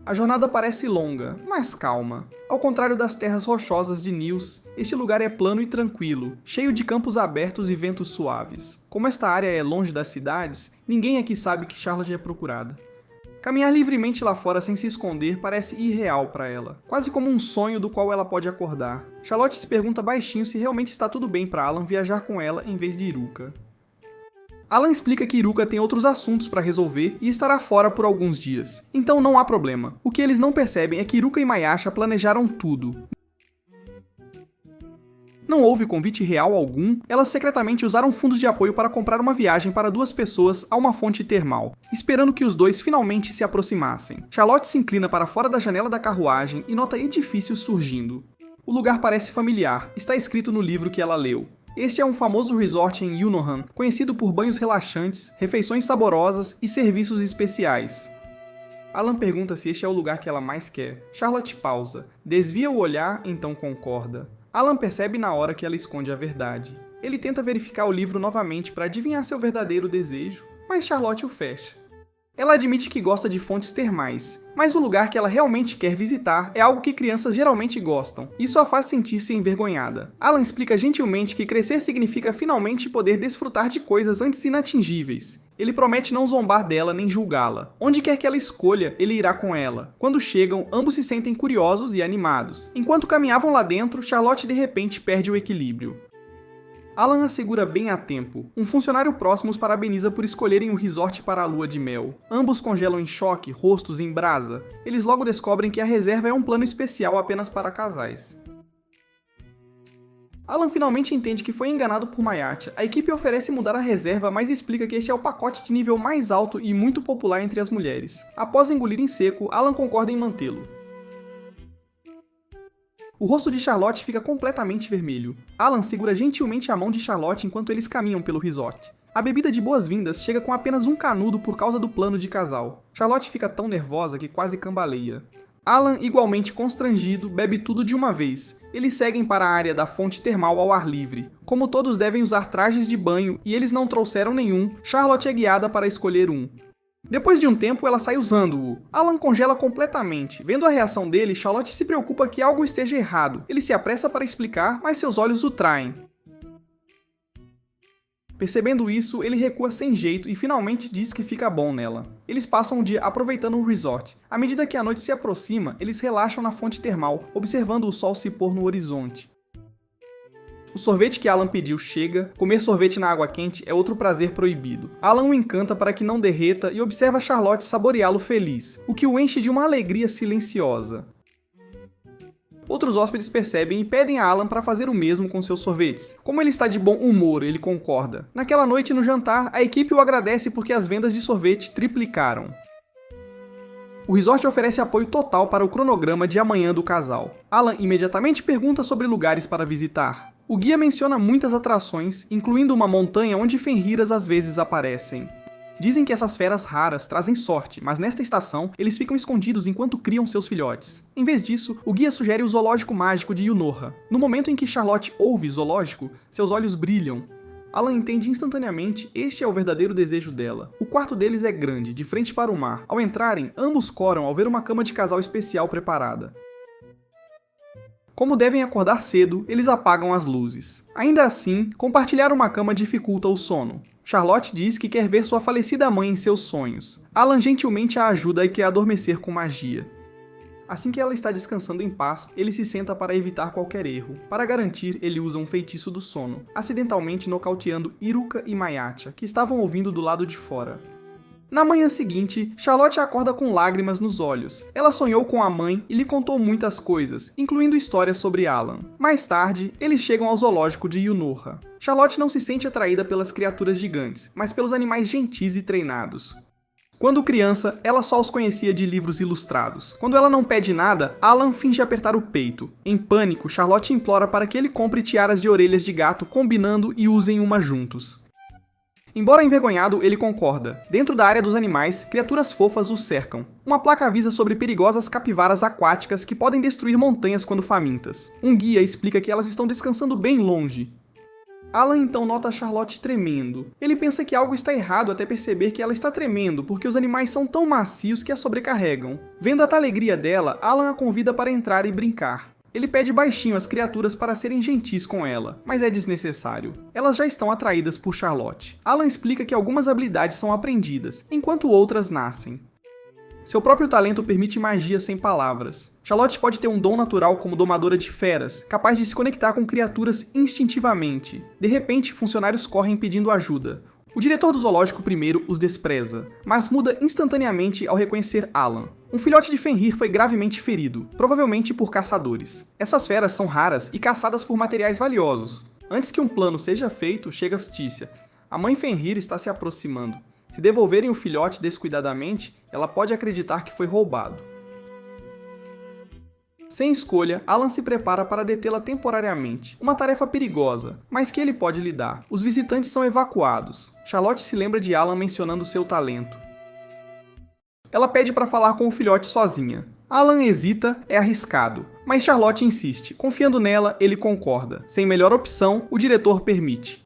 Speaker 1: A jornada parece longa, mas calma. Ao contrário das terras rochosas de Nils, este lugar é plano e tranquilo, cheio de campos abertos e ventos suaves. Como esta área é longe das cidades, ninguém aqui sabe que Charlotte é procurada. Caminhar livremente lá fora sem se esconder parece irreal para ela, quase como um sonho do qual ela pode acordar. Charlotte se pergunta baixinho se realmente está tudo bem para Alan viajar com ela em vez de Iruka. Alan explica que Iruka tem outros assuntos para resolver e estará fora por alguns dias, então não há problema. O que eles não percebem é que Iruka e Mayasha planejaram tudo. Não houve convite real algum, elas secretamente usaram fundos de apoio para comprar uma viagem para 2 pessoas a uma fonte termal, esperando que os dois finalmente se aproximassem. Charlotte se inclina para fora da janela da carruagem e nota edifícios surgindo. O lugar parece familiar, está escrito no livro que ela leu. Este é um famoso resort em Unohan, conhecido por banhos relaxantes, refeições saborosas e serviços especiais. Alan pergunta se este é o lugar que ela mais quer. Charlotte pausa, desvia o olhar, então concorda. Alan percebe na hora que ela esconde a verdade. Ele tenta verificar o livro novamente para adivinhar seu verdadeiro desejo, mas Charlotte o fecha. Ela admite que gosta de fontes termais, mas o lugar que ela realmente quer visitar é algo que crianças geralmente gostam. Isso a faz sentir-se envergonhada. Alan explica gentilmente que crescer significa finalmente poder desfrutar de coisas antes inatingíveis. Ele promete não zombar dela nem julgá-la. Onde quer que ela escolha, ele irá com ela. Quando chegam, ambos se sentem curiosos e animados. Enquanto caminhavam lá dentro, Charlotte de repente perde o equilíbrio. Alan a segura bem a tempo. Um funcionário próximo os parabeniza por escolherem o resort para a lua de mel. Ambos congelam em choque, rostos em brasa. Eles logo descobrem que a reserva é um plano especial apenas para casais. Alan finalmente entende que foi enganado por Mayasha. A equipe oferece mudar a reserva, mas explica que este é o pacote de nível mais alto e muito popular entre as mulheres. Após engolir em seco, Alan concorda em mantê-lo. O rosto de Charlotte fica completamente vermelho. Alan segura gentilmente a mão de Charlotte enquanto eles caminham pelo resort. A bebida de boas-vindas chega com apenas um canudo por causa do plano de casal. Charlotte fica tão nervosa que quase cambaleia. Alan, igualmente constrangido, bebe tudo de uma vez. Eles seguem para a área da fonte termal ao ar livre. Como todos devem usar trajes de banho e eles não trouxeram nenhum, Charlotte é guiada para escolher um. Depois de um tempo, ela sai usando-o. Alan congela completamente. Vendo a reação dele, Charlotte se preocupa que algo esteja errado. Ele se apressa para explicar, mas seus olhos o traem. Percebendo isso, ele recua sem jeito e finalmente diz que fica bom nela. Eles passam o dia aproveitando o resort. À medida que a noite se aproxima, eles relaxam na fonte termal, observando o sol se pôr no horizonte. O sorvete que Alan pediu chega. Comer sorvete na água quente é outro prazer proibido. Alan o encanta para que não derreta e observa Charlotte saboreá-lo feliz, o que o enche de uma alegria silenciosa. Outros hóspedes percebem e pedem a Alan para fazer o mesmo com seus sorvetes. Como ele está de bom humor, ele concorda. Naquela noite no jantar, a equipe o agradece porque as vendas de sorvete triplicaram. O resort oferece apoio total para o cronograma de amanhã do casal. Alan imediatamente pergunta sobre lugares para visitar. O guia menciona muitas atrações, incluindo uma montanha onde Fenriras às vezes aparecem. Dizem que essas feras raras trazem sorte, mas nesta estação eles ficam escondidos enquanto criam seus filhotes. Em vez disso, o guia sugere o zoológico mágico de Yunoha. No momento em que Charlotte ouve zoológico, seus olhos brilham. Alan entende instantaneamente este é o verdadeiro desejo dela. O quarto deles é grande, de frente para o mar. Ao entrarem, ambos coram ao ver uma cama de casal especial preparada. Como devem acordar cedo, eles apagam as luzes. Ainda assim, compartilhar uma cama dificulta o sono. Charlotte diz que quer ver sua falecida mãe em seus sonhos. Alan gentilmente a ajuda e quer adormecer com magia. Assim que ela está descansando em paz, ele se senta para evitar qualquer erro. Para garantir, ele usa um feitiço do sono, acidentalmente nocauteando Iruka e Mayatha, que estavam ouvindo do lado de fora. Na manhã seguinte, Charlotte acorda com lágrimas nos olhos. Ela sonhou com a mãe e lhe contou muitas coisas, incluindo histórias sobre Alan. Mais tarde, eles chegam ao zoológico de Yunoha. Charlotte não se sente atraída pelas criaturas gigantes, mas pelos animais gentis e treinados. Quando criança, ela só os conhecia de livros ilustrados. Quando ela não pede nada, Alan finge apertar o peito. Em pânico, Charlotte implora para que ele compre tiaras de orelhas de gato combinando e usem uma juntos. Embora envergonhado, ele concorda. Dentro da área dos animais, criaturas fofas os cercam. Uma placa avisa sobre perigosas capivaras aquáticas que podem destruir montanhas quando famintas. Um guia explica que elas estão descansando bem longe. Alan então nota Charlotte tremendo. Ele pensa que algo está errado até perceber que ela está tremendo porque os animais são tão macios que a sobrecarregam. Vendo a alegria dela, Alan a convida para entrar e brincar. Ele pede baixinho às criaturas para serem gentis com ela, mas é desnecessário. Elas já estão atraídas por Charlotte. Alan explica que algumas habilidades são aprendidas, enquanto outras nascem. Seu próprio talento permite magia sem palavras. Charlotte pode ter um dom natural como domadora de feras, capaz de se conectar com criaturas instintivamente. De repente, funcionários correm pedindo ajuda. O diretor do zoológico primeiro os despreza, mas muda instantaneamente ao reconhecer Alan. Um filhote de Fenrir foi gravemente ferido, provavelmente por caçadores. Essas feras são raras e caçadas por materiais valiosos. Antes que um plano seja feito, chega a notícia. A mãe Fenrir está se aproximando. Se devolverem o filhote descuidadamente, ela pode acreditar que foi roubado. Sem escolha, Alan se prepara para detê-la temporariamente. Uma tarefa perigosa, mas que ele pode lidar. Os visitantes são evacuados. Charlotte se lembra de Alan mencionando seu talento. Ela pede para falar com o filhote sozinha. Alan hesita, é arriscado, mas Charlotte insiste. Confiando nela, ele concorda. Sem melhor opção, o diretor permite.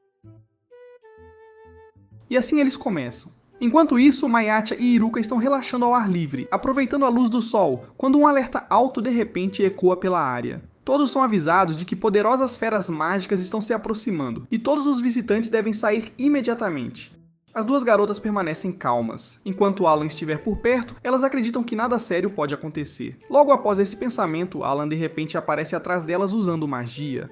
Speaker 1: E assim eles começam. Enquanto isso, Mayatha e Iruka estão relaxando ao ar livre, aproveitando a luz do sol, quando um alerta alto de repente ecoa pela área. Todos são avisados de que poderosas feras mágicas estão se aproximando, e todos os visitantes devem sair imediatamente. As duas garotas permanecem calmas. Enquanto Alan estiver por perto, elas acreditam que nada sério pode acontecer. Logo após esse pensamento, Alan de repente aparece atrás delas usando magia.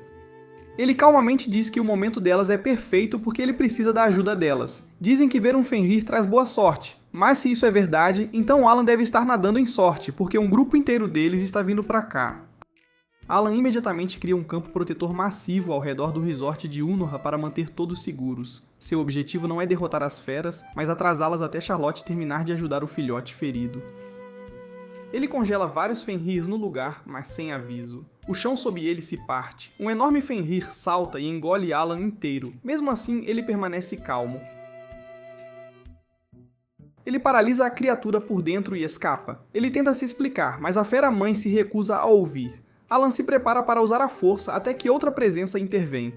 Speaker 1: Ele calmamente diz que o momento delas é perfeito porque ele precisa da ajuda delas. Dizem que ver um Fenrir traz boa sorte, mas se isso é verdade, então Alan deve estar nadando em sorte, porque um grupo inteiro deles está vindo pra cá. Alan imediatamente cria um campo protetor massivo ao redor do resort de Yunoha para manter todos seguros. Seu objetivo não é derrotar as feras, mas atrasá-las até Charlotte terminar de ajudar o filhote ferido. Ele congela vários Fenrirs no lugar, mas sem aviso. O chão sob ele se parte. Um enorme Fenrir salta e engole Alan inteiro. Mesmo assim, ele permanece calmo. Ele paralisa a criatura por dentro e escapa. Ele tenta se explicar, mas a fera-mãe se recusa a ouvir. Alan se prepara para usar a força até que outra presença intervém.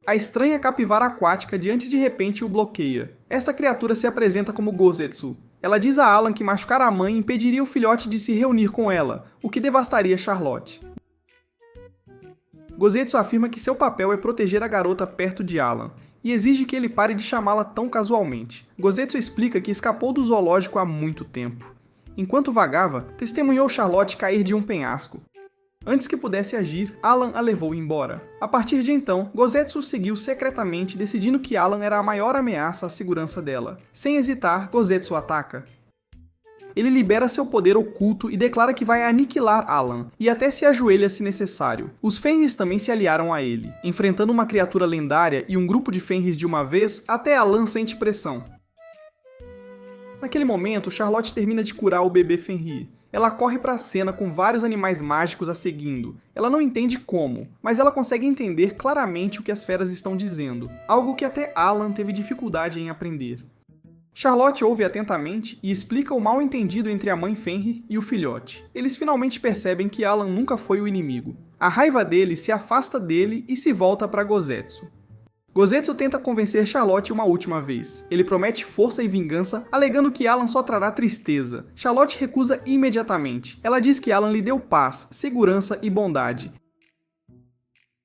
Speaker 1: A estranha capivara aquática de repente o bloqueia. Esta criatura se apresenta como Gozetsu. Ela diz a Alan que machucar a mãe impediria o filhote de se reunir com ela, o que devastaria Charlotte. Gozetsu afirma que seu papel é proteger a garota perto de Alan, e exige que ele pare de chamá-la tão casualmente. Gozetsu explica que escapou do zoológico há muito tempo. Enquanto vagava, testemunhou Charlotte cair de um penhasco. Antes que pudesse agir, Alan a levou embora. A partir de então, Gozetsu seguiu secretamente, decidindo que Alan era a maior ameaça à segurança dela. Sem hesitar, Gozetsu ataca. Ele libera seu poder oculto e declara que vai aniquilar Alan, e até se ajoelha se necessário. Os Fenris também se aliaram a ele. Enfrentando uma criatura lendária e um grupo de Fenris de uma vez, até Alan sente pressão. Naquele momento, Charlotte termina de curar o bebê Fenrir. Ela corre para a cena com vários animais mágicos a seguindo. Ela não entende como, mas ela consegue entender claramente o que as feras estão dizendo, algo que até Alan teve dificuldade em aprender. Charlotte ouve atentamente e explica o mal-entendido entre a mãe Fenrir e o filhote. Eles finalmente percebem que Alan nunca foi o inimigo. A raiva dele se afasta dele e se volta para Gozetsu. Gozetsu tenta convencer Charlotte uma última vez. Ele promete força e vingança, alegando que Alan só trará tristeza. Charlotte recusa imediatamente. Ela diz que Alan lhe deu paz, segurança e bondade.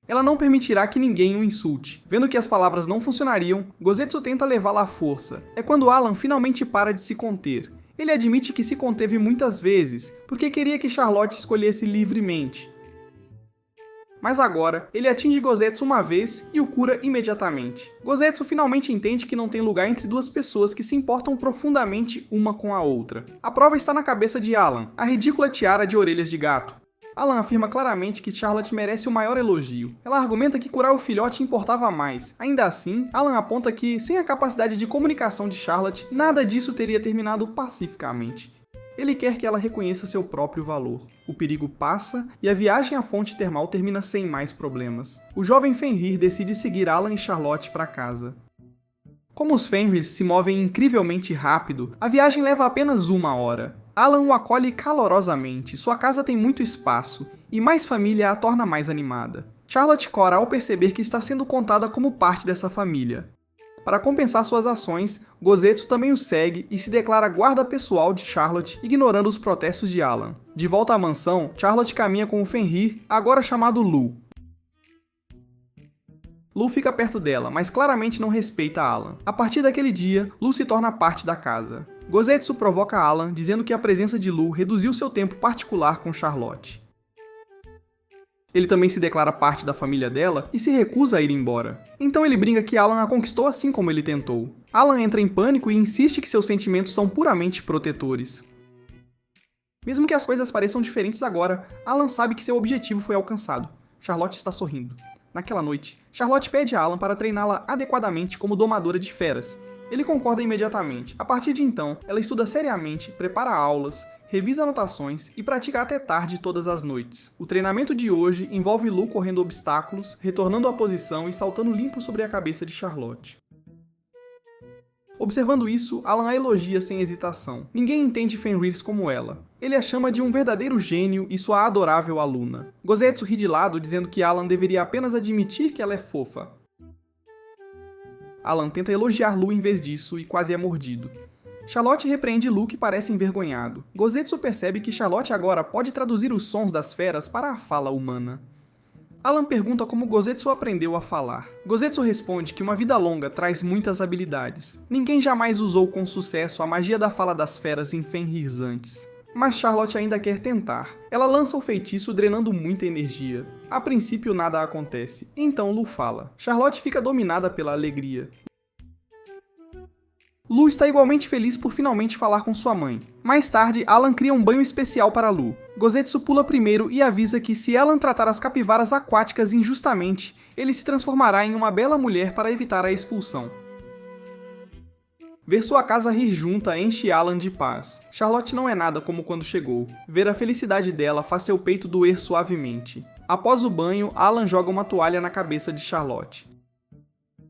Speaker 1: Ela não permitirá que ninguém o insulte. Vendo que as palavras não funcionariam, Gozetsu tenta levá-la à força. É quando Alan finalmente para de se conter. Ele admite que se conteve muitas vezes, porque queria que Charlotte escolhesse livremente. Mas agora, ele atinge Gozetsu uma vez e o cura imediatamente. Gozetsu finalmente entende que não tem lugar entre duas pessoas que se importam profundamente uma com a outra. A prova está na cabeça de Alan, a ridícula tiara de orelhas de gato. Alan afirma claramente que Charlotte merece o maior elogio. Ela argumenta que curar o filhote importava mais. Ainda assim, Alan aponta que, sem a capacidade de comunicação de Charlotte, nada disso teria terminado pacificamente. Ele quer que ela reconheça seu próprio valor. O perigo passa e a viagem à fonte termal termina sem mais problemas. O jovem Fenrir decide seguir Alan e Charlotte para casa. Como os Fenrirs se movem incrivelmente rápido, a viagem leva apenas 1 hora. Alan o acolhe calorosamente, sua casa tem muito espaço, e mais família a torna mais animada. Charlotte cora ao perceber que está sendo contada como parte dessa família. Para compensar suas ações, Gozetsu também o segue e se declara guarda pessoal de Charlotte, ignorando os protestos de Alan. De volta à mansão, Charlotte caminha com o Fenrir, agora chamado Lu. Lu fica perto dela, mas claramente não respeita Alan. A partir daquele dia, Lu se torna parte da casa. Gozetsu provoca Alan, dizendo que a presença de Lu reduziu seu tempo particular com Charlotte. Ele também se declara parte da família dela e se recusa a ir embora. Então ele brinca que Alan a conquistou assim como ele tentou. Alan entra em pânico e insiste que seus sentimentos são puramente protetores. Mesmo que as coisas pareçam diferentes agora, Alan sabe que seu objetivo foi alcançado. Charlotte está sorrindo. Naquela noite, Charlotte pede a Alan para treiná-la adequadamente como domadora de feras. Ele concorda imediatamente. A partir de então, ela estuda seriamente, prepara aulas, revisa anotações e pratica até tarde todas as noites. O treinamento de hoje envolve Lu correndo obstáculos, retornando à posição e saltando limpo sobre a cabeça de Charlotte. Observando isso, Alan a elogia sem hesitação. Ninguém entende Fenris como ela. Ele a chama de um verdadeiro gênio e sua adorável aluna. Gozetsu ri de lado, dizendo que Alan deveria apenas admitir que ela é fofa. Alan tenta elogiar Lu em vez disso e quase é mordido. Charlotte repreende Lu, que parece envergonhado. Gozetsu percebe que Charlotte agora pode traduzir os sons das feras para a fala humana. Alan pergunta como Gozetsu aprendeu a falar. Gozetsu responde que uma vida longa traz muitas habilidades. Ninguém jamais usou com sucesso a magia da fala das feras em Fenris antes. Mas Charlotte ainda quer tentar. Ela lança o feitiço drenando muita energia. A princípio nada acontece, então Lu fala. Charlotte fica dominada pela alegria. Lu está igualmente feliz por finalmente falar com sua mãe. Mais tarde, Alan cria um banho especial para Lu. Gozetsu pula primeiro e avisa que se Alan tratar as capivaras aquáticas injustamente, ele se transformará em uma bela mulher para evitar a expulsão. Ver sua casa rir junta enche Alan de paz. Charlotte não é nada como quando chegou. Ver a felicidade dela faz seu peito doer suavemente. Após o banho, Alan joga uma toalha na cabeça de Charlotte.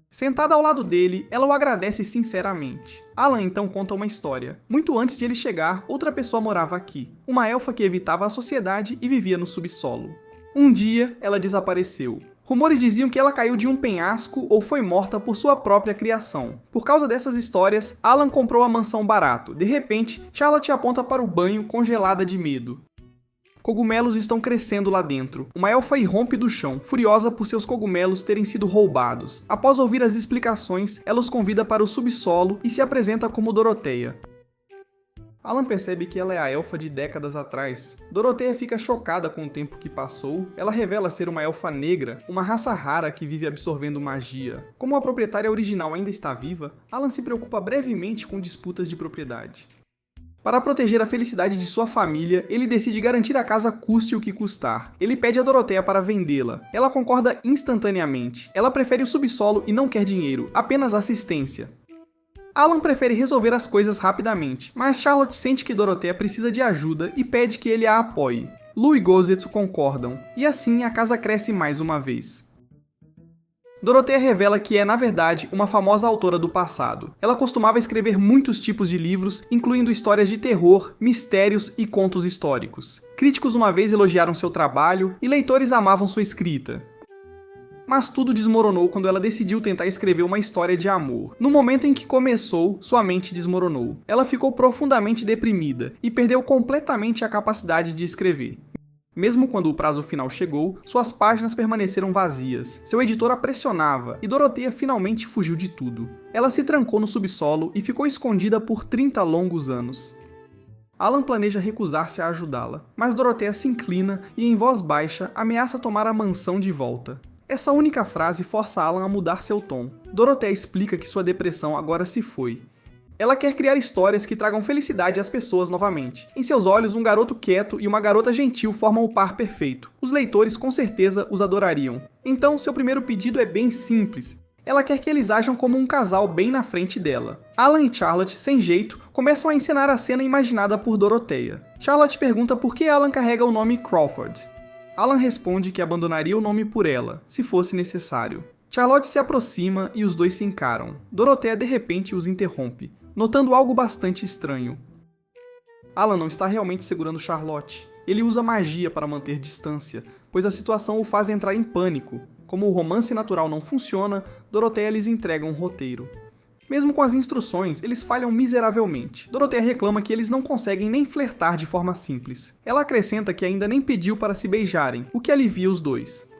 Speaker 1: Sentada ao lado dele, ela o agradece sinceramente. Alan então conta uma história. Muito antes de ele chegar, outra pessoa morava aqui. Uma elfa que evitava a sociedade e vivia no subsolo. Um dia, ela desapareceu. Rumores diziam que ela caiu de um penhasco ou foi morta por sua própria criação. Por causa dessas histórias, Alan comprou a mansão barato. De repente, Charlotte aponta para o banho congelada de medo. Cogumelos estão crescendo lá dentro. Uma elfa irrompe do chão, furiosa por seus cogumelos terem sido roubados. Após ouvir as explicações, ela os convida para o subsolo e se apresenta como Doroteia. Alan percebe que ela é a elfa de décadas atrás. Doroteia fica chocada com o tempo que passou. Ela revela ser uma elfa negra, uma raça rara que vive absorvendo magia. Como a proprietária original ainda está viva, Alan se preocupa brevemente com disputas de propriedade. Para proteger a felicidade de sua família, ele decide garantir a casa custe o que custar. Ele pede a Doroteia para vendê-la. Ela concorda instantaneamente. Ela prefere o subsolo e não quer dinheiro, apenas assistência. Alan prefere resolver as coisas rapidamente, mas Charlotte sente que Doroteia precisa de ajuda e pede que ele a apoie. Lu e Gozetsu concordam, e assim a casa cresce mais uma vez. Doroteia revela que é, na verdade, uma famosa autora do passado. Ela costumava escrever muitos tipos de livros, incluindo histórias de terror, mistérios e contos históricos. Críticos uma vez elogiaram seu trabalho e leitores amavam sua escrita. Mas tudo desmoronou quando ela decidiu tentar escrever uma história de amor. No momento em que começou, sua mente desmoronou. Ela ficou profundamente deprimida e perdeu completamente a capacidade de escrever. Mesmo quando o prazo final chegou, suas páginas permaneceram vazias. Seu editor a pressionava e Doroteia finalmente fugiu de tudo. Ela se trancou no subsolo e ficou escondida por 30 longos anos. Alan planeja recusar-se a ajudá-la, mas Doroteia se inclina e, em voz baixa, ameaça tomar a mansão de volta. Essa única frase força Alan a mudar seu tom. Doroteia explica que sua depressão agora se foi. Ela quer criar histórias que tragam felicidade às pessoas novamente. Em seus olhos, um garoto quieto e uma garota gentil formam o par perfeito. Os leitores com certeza os adorariam. Então, seu primeiro pedido é bem simples. Ela quer que eles ajam como um casal bem na frente dela. Alan e Charlotte, sem jeito, começam a encenar a cena imaginada por Doroteia. Charlotte pergunta por que Alan carrega o nome Crawford. Alan responde que abandonaria o nome por ela, se fosse necessário. Charlotte se aproxima e os dois se encaram. Doroteia de repente os interrompe, notando algo bastante estranho. Alan não está realmente segurando Charlotte. Ele usa magia para manter distância, pois a situação o faz entrar em pânico. Como o romance natural não funciona, Doroteia lhes entrega um roteiro. Mesmo com as instruções, eles falham miseravelmente. Doroteia reclama que eles não conseguem nem flertar de forma simples. Ela acrescenta que ainda nem pediu para se beijarem, o que alivia os dois.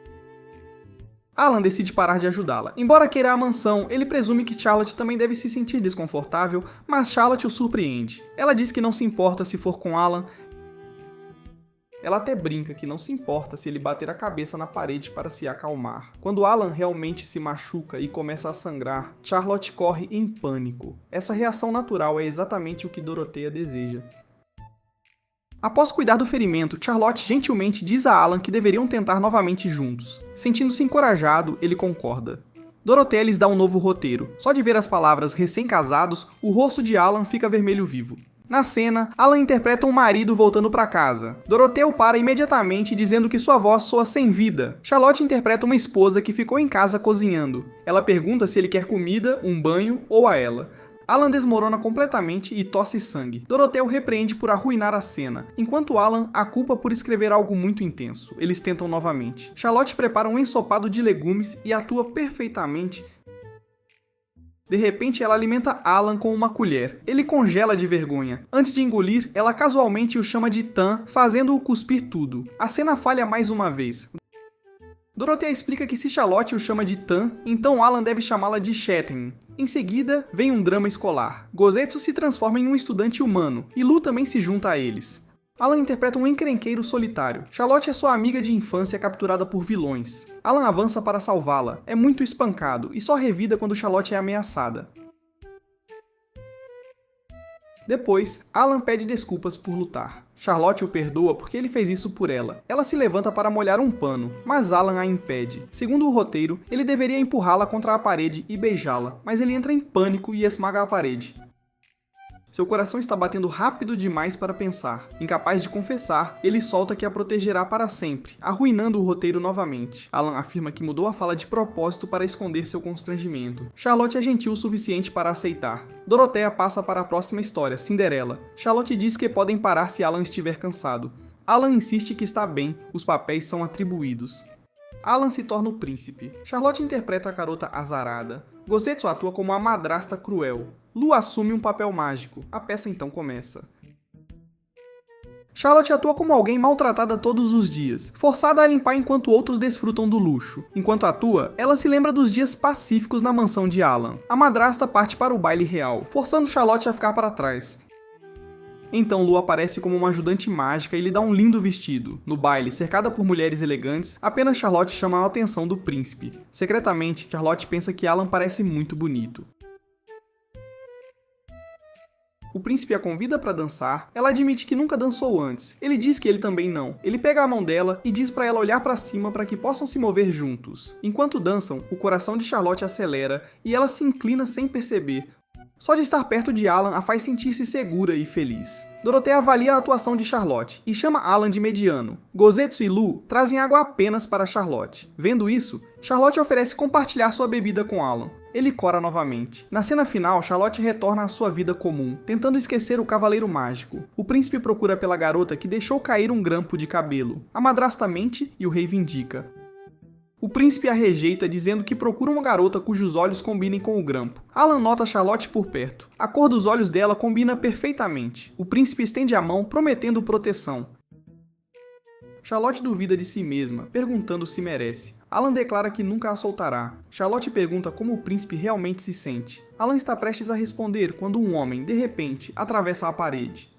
Speaker 1: Alan decide parar de ajudá-la. Embora queira a mansão, ele presume que Charlotte também deve se sentir desconfortável, mas Charlotte o surpreende. Ela diz que não se importa se for com Alan. Ela até brinca que não se importa se ele bater a cabeça na parede para se acalmar. Quando Alan realmente se machuca e começa a sangrar, Charlotte corre em pânico. Essa reação natural é exatamente o que Doroteia deseja. Após cuidar do ferimento, Charlotte gentilmente diz a Alan que deveriam tentar novamente juntos. Sentindo-se encorajado, ele concorda. Doroteia lhes dá um novo roteiro. Só de ver as palavras recém-casados, o rosto de Alan fica vermelho vivo. Na cena, Alan interpreta um marido voltando para casa. Doroteia o para imediatamente dizendo que sua voz soa sem vida. Charlotte interpreta uma esposa que ficou em casa cozinhando. Ela pergunta se ele quer comida, um banho ou a ela. Alan desmorona completamente e tosse sangue. Doroteia o repreende por arruinar a cena, enquanto Alan a culpa por escrever algo muito intenso. Eles tentam novamente. Charlotte prepara um ensopado de legumes e atua perfeitamente. De repente, ela alimenta Alan com uma colher. Ele congela de vergonha. Antes de engolir, ela casualmente o chama de Tan, fazendo-o cuspir tudo. A cena falha mais uma vez. Doroteia explica que se Charlotte o chama de Tan, então Alan deve chamá-la de Shettin. Em seguida, vem um drama escolar. Gozetsu se transforma em um estudante humano, e Lu também se junta a eles. Alan interpreta um encrenqueiro solitário. Charlotte é sua amiga de infância capturada por vilões. Alan avança para salvá-la, é muito espancado e só revida quando Charlotte é ameaçada. Depois, Alan pede desculpas por lutar. Charlotte o perdoa porque ele fez isso por ela. Ela se levanta para molhar um pano, mas Alan a impede. Segundo o roteiro, ele deveria empurrá-la contra a parede e beijá-la, mas ele entra em pânico e esmaga a parede. Seu coração está batendo rápido demais para pensar. Incapaz de confessar, ele solta que a protegerá para sempre, arruinando o roteiro novamente. Alan afirma que mudou a fala de propósito para esconder seu constrangimento. Charlotte é gentil o suficiente para aceitar. Doroteia passa para a próxima história, Cinderela. Charlotte diz que podem parar se Alan estiver cansado. Alan insiste que está bem, os papéis são atribuídos. Alan se torna o príncipe. Charlotte interpreta a garota azarada. Gozetsu atua como a madrasta cruel. Lu assume um papel mágico. A peça então começa. Charlotte atua como alguém maltratada todos os dias, forçada a limpar enquanto outros desfrutam do luxo. Enquanto atua, ela se lembra dos dias pacíficos na mansão de Alan. A madrasta parte para o baile real, forçando Charlotte a ficar para trás. Então Lu aparece como uma ajudante mágica e lhe dá um lindo vestido. No baile, cercada por mulheres elegantes, apenas Charlotte chama a atenção do príncipe. Secretamente, Charlotte pensa que Alan parece muito bonito. O príncipe a convida para dançar, ela admite que nunca dançou antes. Ele diz que ele também não. Ele pega a mão dela e diz para ela olhar para cima para que possam se mover juntos. Enquanto dançam, o coração de Charlotte acelera e ela se inclina sem perceber. Só de estar perto de Alan a faz sentir-se segura e feliz. Dorothea avalia a atuação de Charlotte e chama Alan de mediano. Gozetsu e Lu trazem água apenas para Charlotte. Vendo isso, Charlotte oferece compartilhar sua bebida com Alan. Ele cora novamente. Na cena final, Charlotte retorna à sua vida comum, tentando esquecer o Cavaleiro Mágico. O príncipe procura pela garota que deixou cair um grampo de cabelo. A madrasta mente e o reivindica. O príncipe a rejeita, dizendo que procura uma garota cujos olhos combinem com o grampo. Alan nota Charlotte por perto. A cor dos olhos dela combina perfeitamente. O príncipe estende a mão, prometendo proteção. Charlotte duvida de si mesma, perguntando se merece. Alan declara que nunca a soltará. Charlotte pergunta como o príncipe realmente se sente. Alan está prestes a responder quando um homem, de repente, atravessa a parede.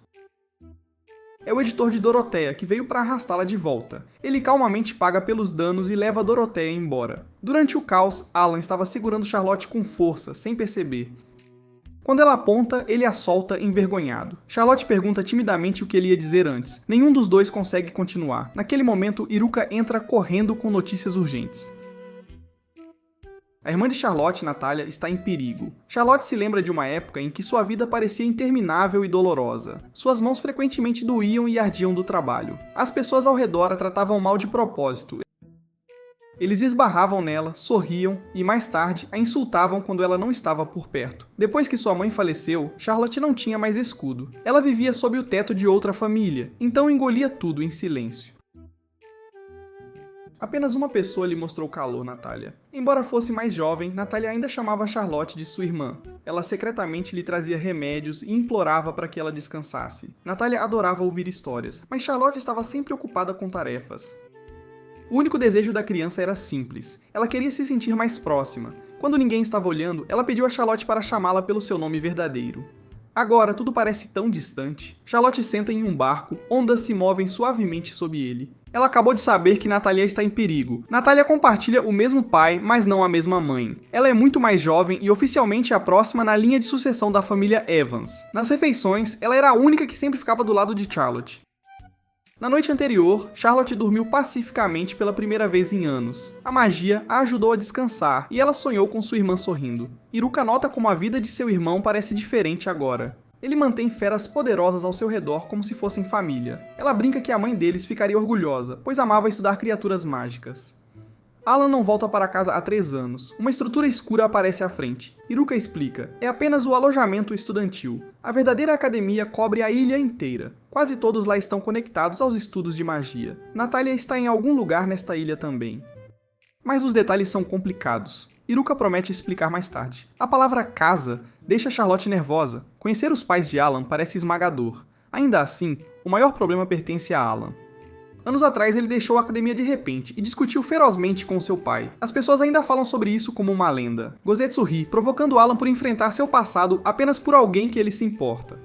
Speaker 1: É o editor de Dorothea, que veio para arrastá-la de volta. Ele calmamente paga pelos danos e leva Dorothea embora. Durante o caos, Alan estava segurando Charlotte com força, sem perceber. Quando ela aponta, ele a solta envergonhado. Charlotte pergunta timidamente o que ele ia dizer antes. Nenhum dos dois consegue continuar. Naquele momento, Iruka entra correndo com notícias urgentes. A irmã de Charlotte, Natália, está em perigo. Charlotte se lembra de uma época em que sua vida parecia interminável e dolorosa. Suas mãos frequentemente doíam e ardiam do trabalho. As pessoas ao redor a tratavam mal de propósito. Eles esbarravam nela, sorriam e, mais tarde, a insultavam quando ela não estava por perto. Depois que sua mãe faleceu, Charlotte não tinha mais escudo. Ela vivia sob o teto de outra família, então engolia tudo em silêncio. Apenas uma pessoa lhe mostrou calor, Natália. Embora fosse mais jovem, Natália ainda chamava Charlotte de sua irmã. Ela secretamente lhe trazia remédios e implorava para que ela descansasse. Natália adorava ouvir histórias, mas Charlotte estava sempre ocupada com tarefas. O único desejo da criança era simples. Ela queria se sentir mais próxima. Quando ninguém estava olhando, ela pediu a Charlotte para chamá-la pelo seu nome verdadeiro. Agora, tudo parece tão distante. Charlotte senta em um barco, ondas se movem suavemente sob ele. Ela acabou de saber que Natália está em perigo. Natália compartilha o mesmo pai, mas não a mesma mãe. Ela é muito mais jovem e oficialmente a próxima na linha de sucessão da família Evans. Nas refeições, ela era a única que sempre ficava do lado de Charlotte. Na noite anterior, Charlotte dormiu pacificamente pela primeira vez em anos. A magia a ajudou a descansar e ela sonhou com sua irmã sorrindo. Iruka nota como a vida de seu irmão parece diferente agora. Ele mantém feras poderosas ao seu redor como se fossem família. Ela brinca que a mãe deles ficaria orgulhosa, pois amava estudar criaturas mágicas. Alan não volta para casa há 3 anos. Uma estrutura escura aparece à frente. Iruka explica, é apenas o alojamento estudantil. A verdadeira academia cobre a ilha inteira. Quase todos lá estão conectados aos estudos de magia. Natália está em algum lugar nesta ilha também. Mas os detalhes são complicados. Iruka promete explicar mais tarde. A palavra casa deixa Charlotte nervosa. Conhecer os pais de Alan parece esmagador. Ainda assim, o maior problema pertence a Alan. Anos atrás ele deixou a academia de repente e discutiu ferozmente com seu pai. As pessoas ainda falam sobre isso como uma lenda. Gozetsu ri, provocando Alan por enfrentar seu passado apenas por alguém que ele se importa.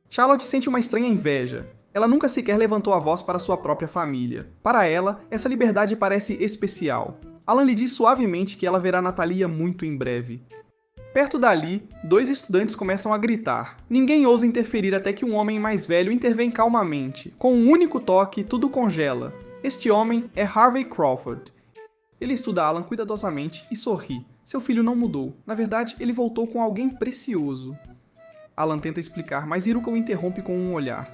Speaker 1: Charlotte sente uma estranha inveja. Ela nunca sequer levantou a voz para sua própria família. Para ela, essa liberdade parece especial. Alan lhe diz suavemente que ela verá Natalia muito em breve. Perto dali, 2 estudantes começam a gritar. Ninguém ousa interferir até que um homem mais velho intervém calmamente. Com um único toque, tudo congela. Este homem é Harvey Crawford. Ele estuda Alan cuidadosamente e sorri. Seu filho não mudou. Na verdade, ele voltou com alguém precioso. Alan tenta explicar, mas Iruka o interrompe com um olhar.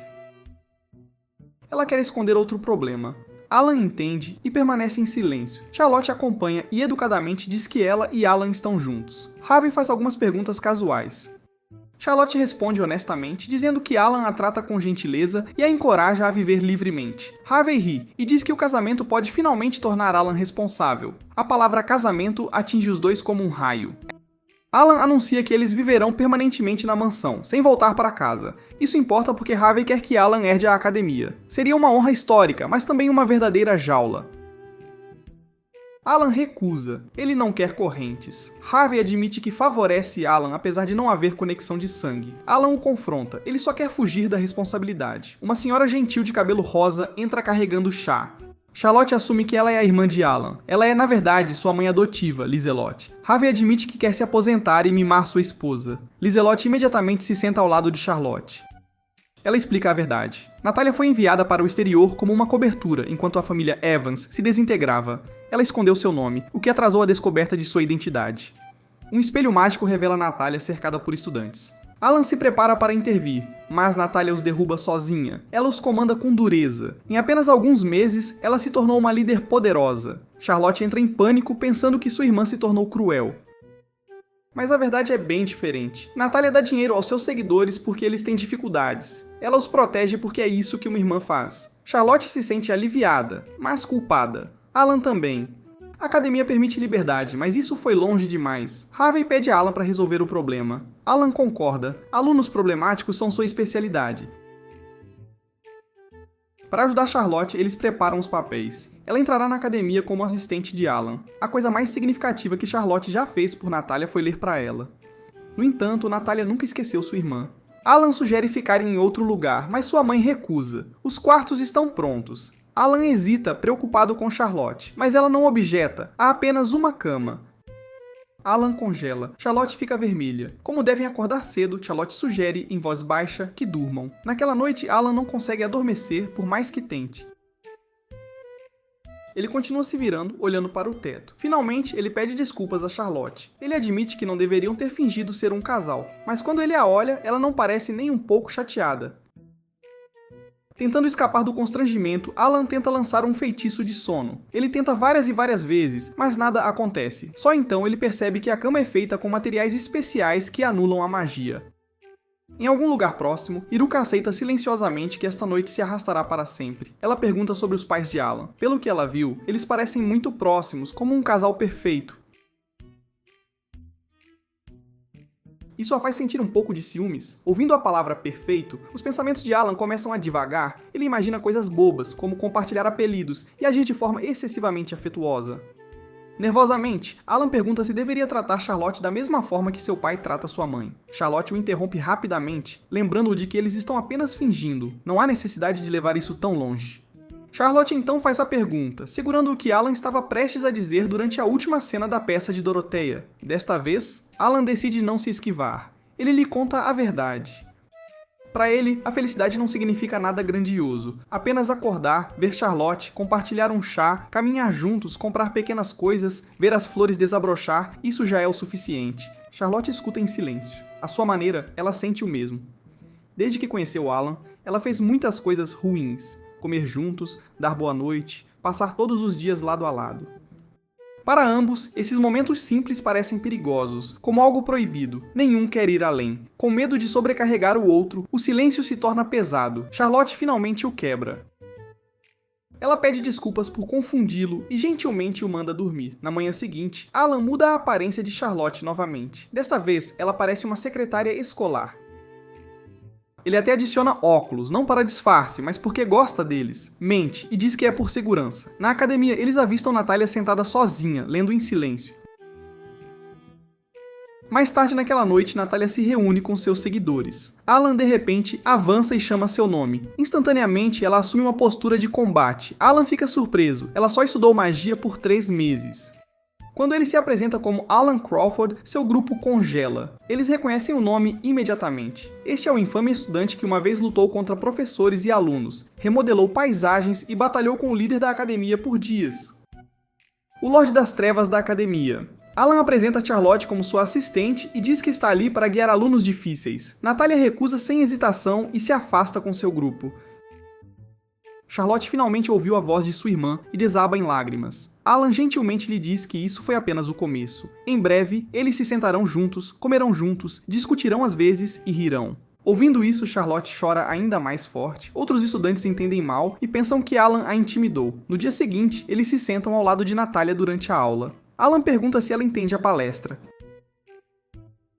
Speaker 1: Ela quer esconder outro problema. Alan entende e permanece em silêncio. Charlotte acompanha e educadamente diz que ela e Alan estão juntos. Harvey faz algumas perguntas casuais. Charlotte responde honestamente, dizendo que Alan a trata com gentileza e a encoraja a viver livremente. Harvey ri e diz que o casamento pode finalmente tornar Alan responsável. A palavra casamento atinge os dois como um raio. Alan anuncia que eles viverão permanentemente na mansão, sem voltar para casa. Isso importa porque Harvey quer que Alan herde a academia. Seria uma honra histórica, mas também uma verdadeira jaula. Alan recusa. Ele não quer correntes. Harvey admite que favorece Alan apesar de não haver conexão de sangue. Alan o confronta. Ele só quer fugir da responsabilidade. Uma senhora gentil de cabelo rosa entra carregando chá. Charlotte assume que ela é a irmã de Alan. Ela é, na verdade, sua mãe adotiva, Lizelotte. Harvey admite que quer se aposentar e mimar sua esposa. Lizelotte imediatamente se senta ao lado de Charlotte. Ela explica a verdade. Natália foi enviada para o exterior como uma cobertura, enquanto a família Evans se desintegrava. Ela escondeu seu nome, o que atrasou a descoberta de sua identidade. Um espelho mágico revela Natália cercada por estudantes. Alan se prepara para intervir, mas Natália os derruba sozinha. Ela os comanda com dureza. Em apenas alguns meses, ela se tornou uma líder poderosa. Charlotte entra em pânico pensando que sua irmã se tornou cruel. Mas a verdade é bem diferente. Natália dá dinheiro aos seus seguidores porque eles têm dificuldades. Ela os protege porque é isso que uma irmã faz. Charlotte se sente aliviada, mas culpada. Alan também. A academia permite liberdade, mas isso foi longe demais. Harvey pede a Alan para resolver o problema. Alan concorda. Alunos problemáticos são sua especialidade. Para ajudar Charlotte, eles preparam os papéis. Ela entrará na academia como assistente de Alan. A coisa mais significativa que Charlotte já fez por Natália foi ler para ela. No entanto, Natália nunca esqueceu sua irmã. Alan sugere ficarem em outro lugar, mas sua mãe recusa. Os quartos estão prontos. Alan hesita, preocupado com Charlotte, mas ela não objeta. Há apenas uma cama. Alan congela. Charlotte fica vermelha. Como devem acordar cedo, Charlotte sugere, em voz baixa, que durmam. Naquela noite, Alan não consegue adormecer, por mais que tente. Ele continua se virando, olhando para o teto. Finalmente, ele pede desculpas a Charlotte. Ele admite que não deveriam ter fingido ser um casal, mas quando ele a olha, ela não parece nem um pouco chateada. Tentando escapar do constrangimento, Alan tenta lançar um feitiço de sono. Ele tenta várias e várias vezes, mas nada acontece. Só então ele percebe que a cama é feita com materiais especiais que anulam a magia. Em algum lugar próximo, Iruka aceita silenciosamente que esta noite se arrastará para sempre. Ela pergunta sobre os pais de Alan. Pelo que ela viu, eles parecem muito próximos, como um casal perfeito. Isso a faz sentir um pouco de ciúmes. Ouvindo a palavra perfeito, os pensamentos de Alan começam a divagar. Ele imagina coisas bobas, como compartilhar apelidos e agir de forma excessivamente afetuosa. Nervosamente, Alan pergunta se deveria tratar Charlotte da mesma forma que seu pai trata sua mãe. Charlotte o interrompe rapidamente, lembrando-o de que eles estão apenas fingindo. Não há necessidade de levar isso tão longe. Charlotte então faz a pergunta, segurando o que Alan estava prestes a dizer durante a última cena da peça de Doroteia. Desta vez, Alan decide não se esquivar. Ele lhe conta a verdade. Para ele, a felicidade não significa nada grandioso. Apenas acordar, ver Charlotte, compartilhar um chá, caminhar juntos, comprar pequenas coisas, ver as flores desabrochar, isso já é o suficiente. Charlotte escuta em silêncio. À sua maneira, ela sente o mesmo. Desde que conheceu Alan, ela fez muitas coisas ruins. Comer juntos, dar boa noite, passar todos os dias lado a lado. Para ambos, esses momentos simples parecem perigosos, como algo proibido. Nenhum quer ir além. Com medo de sobrecarregar o outro, o silêncio se torna pesado. Charlotte finalmente o quebra. Ela pede desculpas por confundi-lo e gentilmente o manda dormir. Na manhã seguinte, Alan muda a aparência de Charlotte novamente. Desta vez, ela parece uma secretária escolar. Ele até adiciona óculos, não para disfarce, mas porque gosta deles. Mente e diz que é por segurança. Na academia, eles avistam Natália sentada sozinha, lendo em silêncio. Mais tarde naquela noite, Natália se reúne com seus seguidores. Alan, de repente, avança e chama seu nome. Instantaneamente, ela assume uma postura de combate. Alan fica surpreso. Ela só estudou magia por 3 meses. Quando ele se apresenta como Alan Crawford, seu grupo congela. Eles reconhecem o nome imediatamente. Este é o infame estudante que uma vez lutou contra professores e alunos, remodelou paisagens e batalhou com o líder da academia por dias. O Lorde das Trevas da academia. Alan apresenta Charlotte como sua assistente e diz que está ali para guiar alunos difíceis. Natália recusa sem hesitação e se afasta com seu grupo. Charlotte finalmente ouviu a voz de sua irmã e desaba em lágrimas. Alan gentilmente lhe diz que isso foi apenas o começo. Em breve, eles se sentarão juntos, comerão juntos, discutirão às vezes e rirão. Ouvindo isso, Charlotte chora ainda mais forte. Outros estudantes entendem mal e pensam que Alan a intimidou. No dia seguinte, eles se sentam ao lado de Natália durante a aula. Alan pergunta se ela entende a palestra.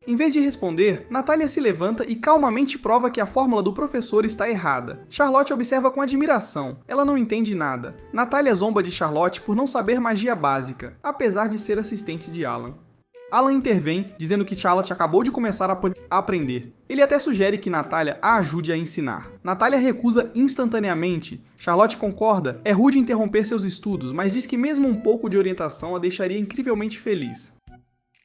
Speaker 1: Em vez de responder, Natália se levanta e calmamente prova que a fórmula do professor está errada. Charlotte observa com admiração. Ela não entende nada. Natália zomba de Charlotte por não saber magia básica, apesar de ser assistente de Alan. Alan intervém, dizendo que Charlotte acabou de começar a aprender. Ele até sugere que Natália a ajude a ensinar. Natália recusa instantaneamente. Charlotte concorda, é rude interromper seus estudos, mas diz que mesmo um pouco de orientação a deixaria incrivelmente feliz.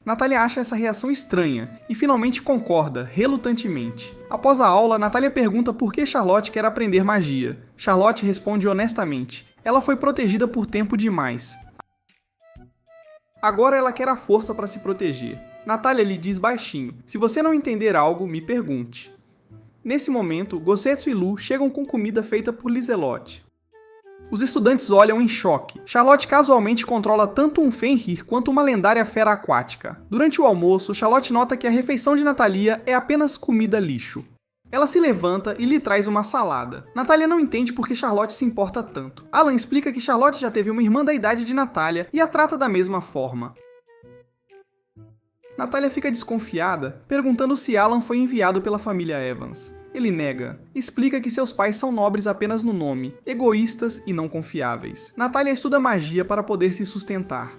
Speaker 1: Natália acha essa reação estranha e finalmente concorda, relutantemente. Após a aula, Natália pergunta por que Charlotte quer aprender magia. Charlotte responde honestamente. Ela foi protegida por tempo demais. Agora ela quer a força para se proteger. Natália lhe diz baixinho: se você não entender algo, me pergunte. Nesse momento, Gosetsu e Lu chegam com comida feita por Lizelotte. Os estudantes olham em choque. Charlotte casualmente controla tanto um Fenrir quanto uma lendária fera aquática. Durante o almoço, Charlotte nota que a refeição de Natalia é apenas comida lixo. Ela se levanta e lhe traz uma salada. Natalia não entende por que Charlotte se importa tanto. Alan explica que Charlotte já teve uma irmã da idade de Natalia e a trata da mesma forma. Natalia fica desconfiada, perguntando se Alan foi enviado pela família Evans. Ele nega. Explica que seus pais são nobres apenas no nome, egoístas e não confiáveis. Natalia estuda magia para poder se sustentar.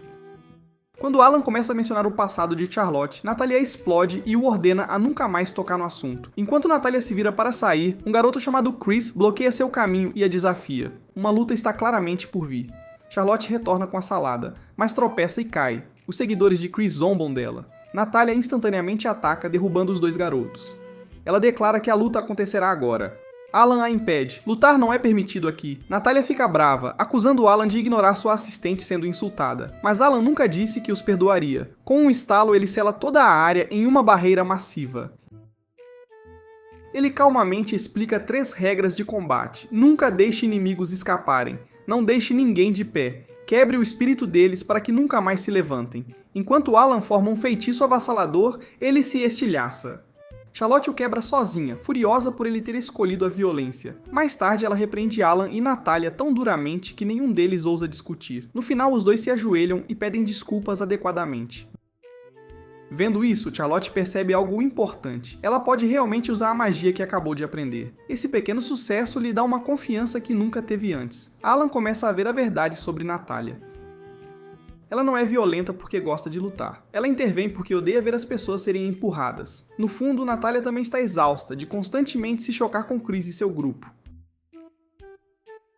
Speaker 1: Quando Alan começa a mencionar o passado de Charlotte, Natalia explode e o ordena a nunca mais tocar no assunto. Enquanto Natalia se vira para sair, um garoto chamado Chris bloqueia seu caminho e a desafia. Uma luta está claramente por vir. Charlotte retorna com a salada, mas tropeça e cai. Os seguidores de Chris zombam dela. Natalia instantaneamente ataca, derrubando os dois garotos. Ela declara que a luta acontecerá agora. Alan a impede. Lutar não é permitido aqui. Natalia fica brava, acusando Alan de ignorar sua assistente sendo insultada. Mas Alan nunca disse que os perdoaria. Com um estalo, ele sela toda a área em uma barreira massiva. Ele calmamente explica 3 regras de combate. Nunca deixe inimigos escaparem. Não deixe ninguém de pé. Quebre o espírito deles para que nunca mais se levantem. Enquanto Alan forma um feitiço avassalador, ele se estilhaça. Charlotte o quebra sozinha, furiosa por ele ter escolhido a violência. Mais tarde, ela repreende Alan e Natalia tão duramente que nenhum deles ousa discutir. No final, os dois se ajoelham e pedem desculpas adequadamente. Vendo isso, Charlotte percebe algo importante. Ela pode realmente usar a magia que acabou de aprender. Esse pequeno sucesso lhe dá uma confiança que nunca teve antes. Alan começa a ver a verdade sobre Natalia. Ela não é violenta porque gosta de lutar. Ela intervém porque odeia ver as pessoas serem empurradas. No fundo, Natalia também está exausta de constantemente se chocar com Chris e seu grupo.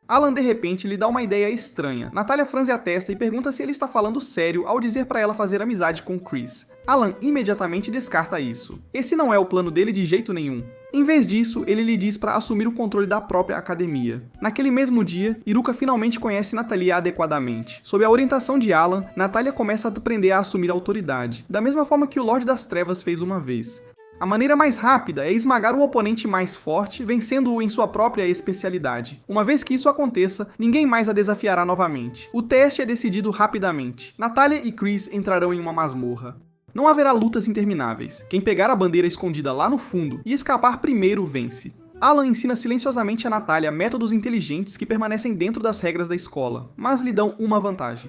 Speaker 1: Alan de repente lhe dá uma ideia estranha. Natalia franze a testa e pergunta se ele está falando sério ao dizer para ela fazer amizade com Chris. Alan imediatamente descarta isso. Esse não é o plano dele de jeito nenhum. Em vez disso, ele lhe diz para assumir o controle da própria academia. Naquele mesmo dia, Iruka finalmente conhece Natalia adequadamente. Sob a orientação de Alan, Natalia começa a aprender a assumir a autoridade, da mesma forma que o Lorde das Trevas fez uma vez. A maneira mais rápida é esmagar o oponente mais forte, vencendo-o em sua própria especialidade. Uma vez que isso aconteça, ninguém mais a desafiará novamente. O teste é decidido rapidamente. Natalia e Chris entrarão em uma masmorra. Não haverá lutas intermináveis. Quem pegar a bandeira escondida lá no fundo e escapar primeiro vence. Alan ensina silenciosamente a Natalia métodos inteligentes que permanecem dentro das regras da escola, mas lhe dão uma vantagem.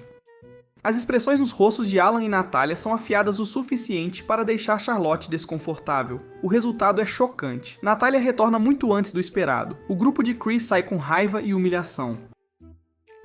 Speaker 1: As expressões nos rostos de Alan e Natalia são afiadas o suficiente para deixar Charlotte desconfortável. O resultado é chocante. Natalia retorna muito antes do esperado. O grupo de Chris sai com raiva e humilhação.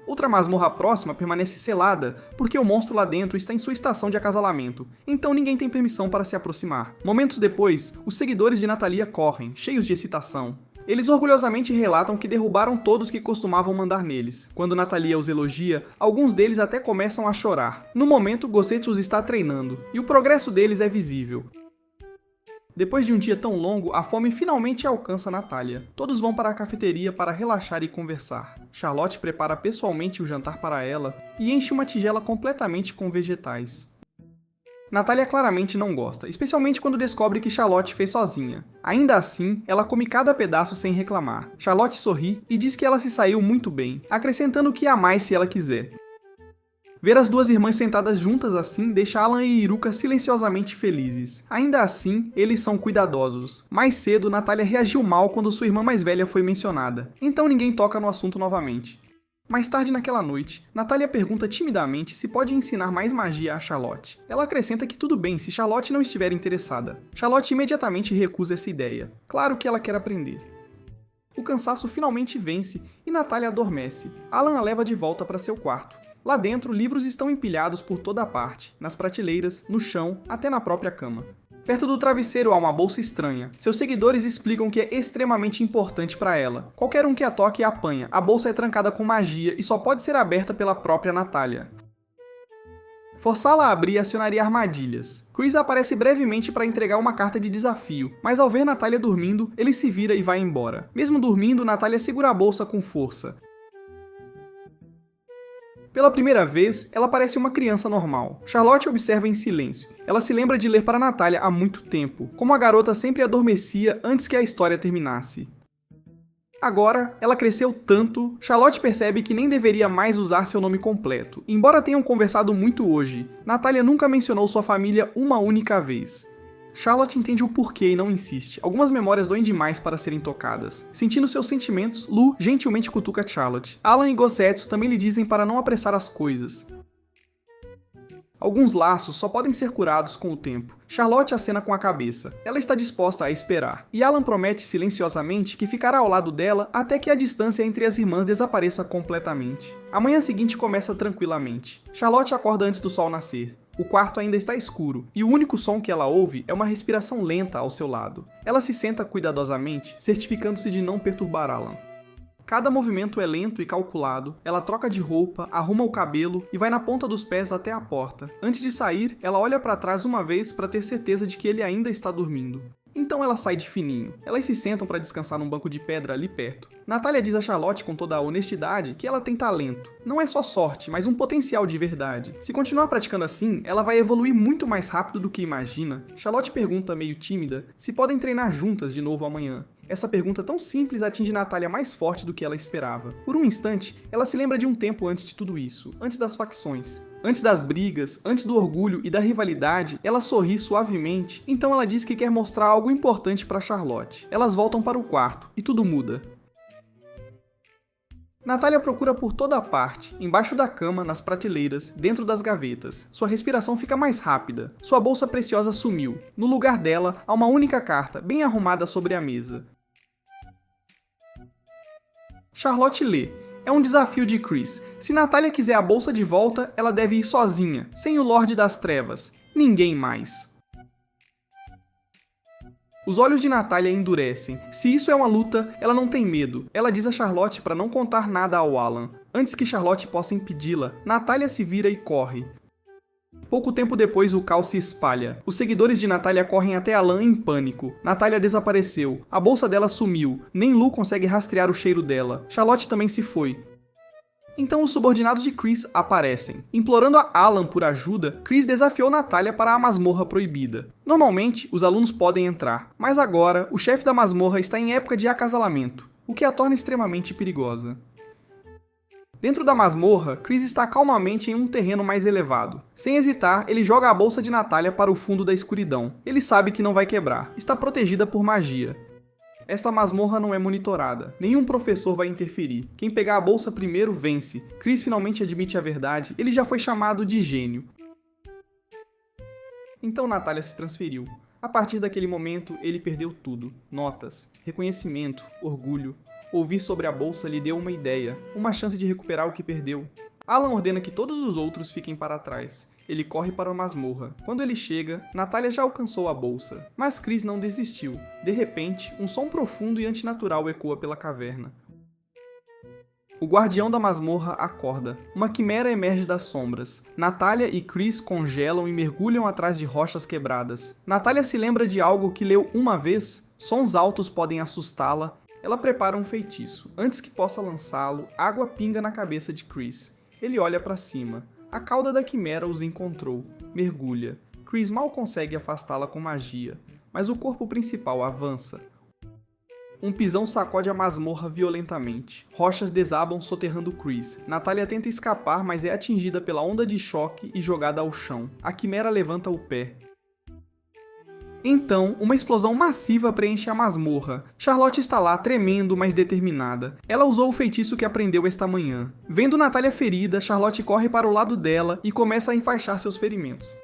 Speaker 1: Outra masmorra próxima permanece selada, porque o monstro lá dentro está em sua estação de acasalamento, então ninguém tem permissão para se aproximar. Momentos depois, os seguidores de Natalia correm, cheios de excitação. Eles orgulhosamente relatam que derrubaram todos que costumavam mandar neles. Quando Natalia os elogia, alguns deles até começam a chorar. No momento, Gosetsu os está treinando, e o progresso deles é visível. Depois de um dia tão longo, a fome finalmente alcança Natalia. Todos vão para a cafeteria para relaxar e conversar. Charlotte prepara pessoalmente o jantar para ela e enche uma tigela completamente com vegetais. Natalia claramente não gosta, especialmente quando descobre que Charlotte fez sozinha. Ainda assim, ela come cada pedaço sem reclamar. Charlotte sorri e diz que ela se saiu muito bem, acrescentando que há mais se ela quiser. Ver as duas irmãs sentadas juntas assim deixa Alan e Iruka silenciosamente felizes. Ainda assim, eles são cuidadosos. Mais cedo, Natalia reagiu mal quando sua irmã mais velha foi mencionada, então ninguém toca no assunto novamente. Mais tarde naquela noite, Natalia pergunta timidamente se pode ensinar mais magia a Charlotte. Ela acrescenta que tudo bem se Charlotte não estiver interessada. Charlotte imediatamente recusa essa ideia. Claro que ela quer aprender. O cansaço finalmente vence e Natalia adormece. Alan a leva de volta para seu quarto. Lá dentro, livros estão empilhados por toda a parte, nas prateleiras, no chão, até na própria cama. Perto do travesseiro há uma bolsa estranha. Seus seguidores explicam que é extremamente importante para ela. Qualquer um que a toque apanha. A bolsa é trancada com magia e só pode ser aberta pela própria Natalia. Forçá-la a abrir acionaria armadilhas. Chris aparece brevemente para entregar uma carta de desafio, mas ao ver Natalia dormindo, ele se vira e vai embora. Mesmo dormindo, Natalia segura a bolsa com força. Pela primeira vez, ela parece uma criança normal. Charlotte observa em silêncio. Ela se lembra de ler para Natália há muito tempo, como a garota sempre adormecia antes que a história terminasse. Agora, ela cresceu tanto, Charlotte percebe que nem deveria mais usar seu nome completo. Embora tenham conversado muito hoje, Natália nunca mencionou sua família uma única vez. Charlotte entende o porquê e não insiste. Algumas memórias doem demais para serem tocadas. Sentindo seus sentimentos, Lu gentilmente cutuca Charlotte. Alan e Gosetsu também lhe dizem para não apressar as coisas. Alguns laços só podem ser curados com o tempo. Charlotte acena com a cabeça. Ela está disposta a esperar. E Alan promete silenciosamente que ficará ao lado dela até que a distância entre as irmãs desapareça completamente. A manhã seguinte começa tranquilamente. Charlotte acorda antes do sol nascer. O quarto ainda está escuro, e o único som que ela ouve é uma respiração lenta ao seu lado. Ela se senta cuidadosamente, certificando-se de não perturbar Alan. Cada movimento é lento e calculado, ela troca de roupa, arruma o cabelo e vai na ponta dos pés até a porta. Antes de sair, ela olha para trás uma vez para ter certeza de que ele ainda está dormindo. Então ela sai de fininho. Elas se sentam para descansar num banco de pedra ali perto. Natália diz a Charlotte com toda a honestidade que ela tem talento. Não é só sorte, mas um potencial de verdade. Se continuar praticando assim, ela vai evoluir muito mais rápido do que imagina. Charlotte pergunta, meio tímida, se podem treinar juntas de novo amanhã. Essa pergunta tão simples atinge Natália mais forte do que ela esperava. Por um instante, ela se lembra de um tempo antes de tudo isso, antes das facções. Antes das brigas, antes do orgulho e da rivalidade, ela sorri suavemente, então ela diz que quer mostrar algo importante para Charlotte. Elas voltam para o quarto, e tudo muda. Natália procura por toda parte, embaixo da cama, nas prateleiras, dentro das gavetas. Sua respiração fica mais rápida. Sua bolsa preciosa sumiu. No lugar dela, há uma única carta, bem arrumada sobre a mesa. Charlotte lê. É um desafio de Chris. Se Natália quiser a bolsa de volta, ela deve ir sozinha, sem o Lorde das Trevas. Ninguém mais. Os olhos de Natália endurecem. Se isso é uma luta, ela não tem medo. Ela diz a Charlotte para não contar nada ao Alan. Antes que Charlotte possa impedi-la, Natália se vira e corre. Pouco tempo depois, o caos se espalha. Os seguidores de Natália correm até Alan em pânico. Natália desapareceu. A bolsa dela sumiu. Nem Lu consegue rastrear o cheiro dela. Charlotte também se foi. Então os subordinados de Chris aparecem. Implorando a Alan por ajuda, Chris desafiou Natália para a masmorra proibida. Normalmente, os alunos podem entrar, mas agora, o chefe da masmorra está em época de acasalamento, o que a torna extremamente perigosa. Dentro da masmorra, Chris está calmamente em um terreno mais elevado. Sem hesitar, ele joga a bolsa de Natália para o fundo da escuridão. Ele sabe que não vai quebrar. Está protegida por magia. Esta masmorra não é monitorada. Nenhum professor vai interferir. Quem pegar a bolsa primeiro vence. Chris finalmente admite a verdade. Ele já foi chamado de gênio. Então Natália se transferiu. A partir daquele momento, ele perdeu tudo. Notas, reconhecimento, orgulho. Ouvir sobre a bolsa lhe deu uma ideia, uma chance de recuperar o que perdeu. Alan ordena que todos os outros fiquem para trás. Ele corre para a masmorra. Quando ele chega, Natália já alcançou a bolsa. Mas Chris não desistiu. De repente, um som profundo e antinatural ecoa pela caverna. O guardião da masmorra acorda. Uma quimera emerge das sombras. Natália e Chris congelam e mergulham atrás de rochas quebradas. Natália se lembra de algo que leu uma vez. Sons altos podem assustá-la. Ela prepara um feitiço. Antes que possa lançá-lo, água pinga na cabeça de Chris. Ele olha para cima. A cauda da quimera os encontrou. Mergulha. Chris mal consegue afastá-la com magia, mas o corpo principal avança. Um pisão sacode a masmorra violentamente. Rochas desabam soterrando Chris. Natália tenta escapar, mas é atingida pela onda de choque e jogada ao chão. A quimera levanta o pé. Então, uma explosão massiva preenche a masmorra. Charlotte está lá, tremendo, mas determinada. Ela usou o feitiço que aprendeu esta manhã. Vendo Natália ferida, Charlotte corre para o lado dela e começa a enfaixar seus ferimentos.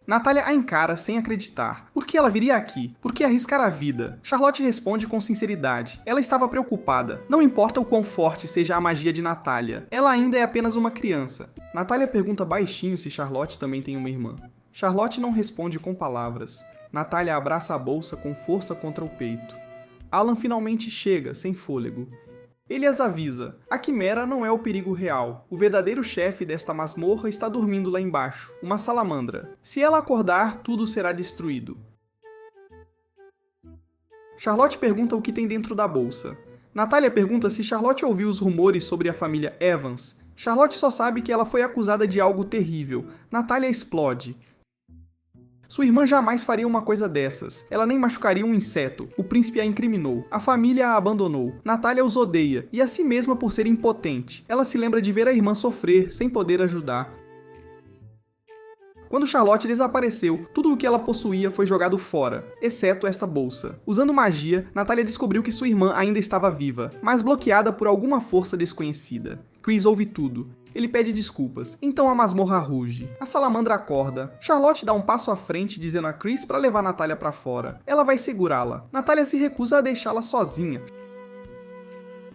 Speaker 1: Natália a encara sem acreditar. Por que ela viria aqui? Por que arriscar a vida? Charlotte responde com sinceridade. Ela estava preocupada. Não importa o quão forte seja a magia de Natália. Ela ainda é apenas uma criança. Natália pergunta baixinho se Charlotte também tem uma irmã. Charlotte não responde com palavras. Natália abraça a bolsa com força contra o peito. Alan finalmente chega, sem fôlego. Ele as avisa. A quimera não é o perigo real. O verdadeiro chefe desta masmorra está dormindo lá embaixo, uma salamandra. Se ela acordar, tudo será destruído. Charlotte pergunta o que tem dentro da bolsa. Natália pergunta se Charlotte ouviu os rumores sobre a família Evans. Charlotte só sabe que ela foi acusada de algo terrível. Natália explode. Sua irmã jamais faria uma coisa dessas. Ela nem machucaria um inseto. O príncipe a incriminou. A família a abandonou. Natália os odeia, e a si mesma por ser impotente. Ela se lembra de ver a irmã sofrer, sem poder ajudar. Quando Charlotte desapareceu, tudo o que ela possuía foi jogado fora, exceto esta bolsa. Usando magia, Natália descobriu que sua irmã ainda estava viva, mas bloqueada por alguma força desconhecida. Chris ouve tudo. Ele pede desculpas, então a masmorra ruge. A salamandra acorda. Charlotte dá um passo à frente, dizendo a Chris para levar Natália para fora. Ela vai segurá-la. Natália se recusa a deixá-la sozinha.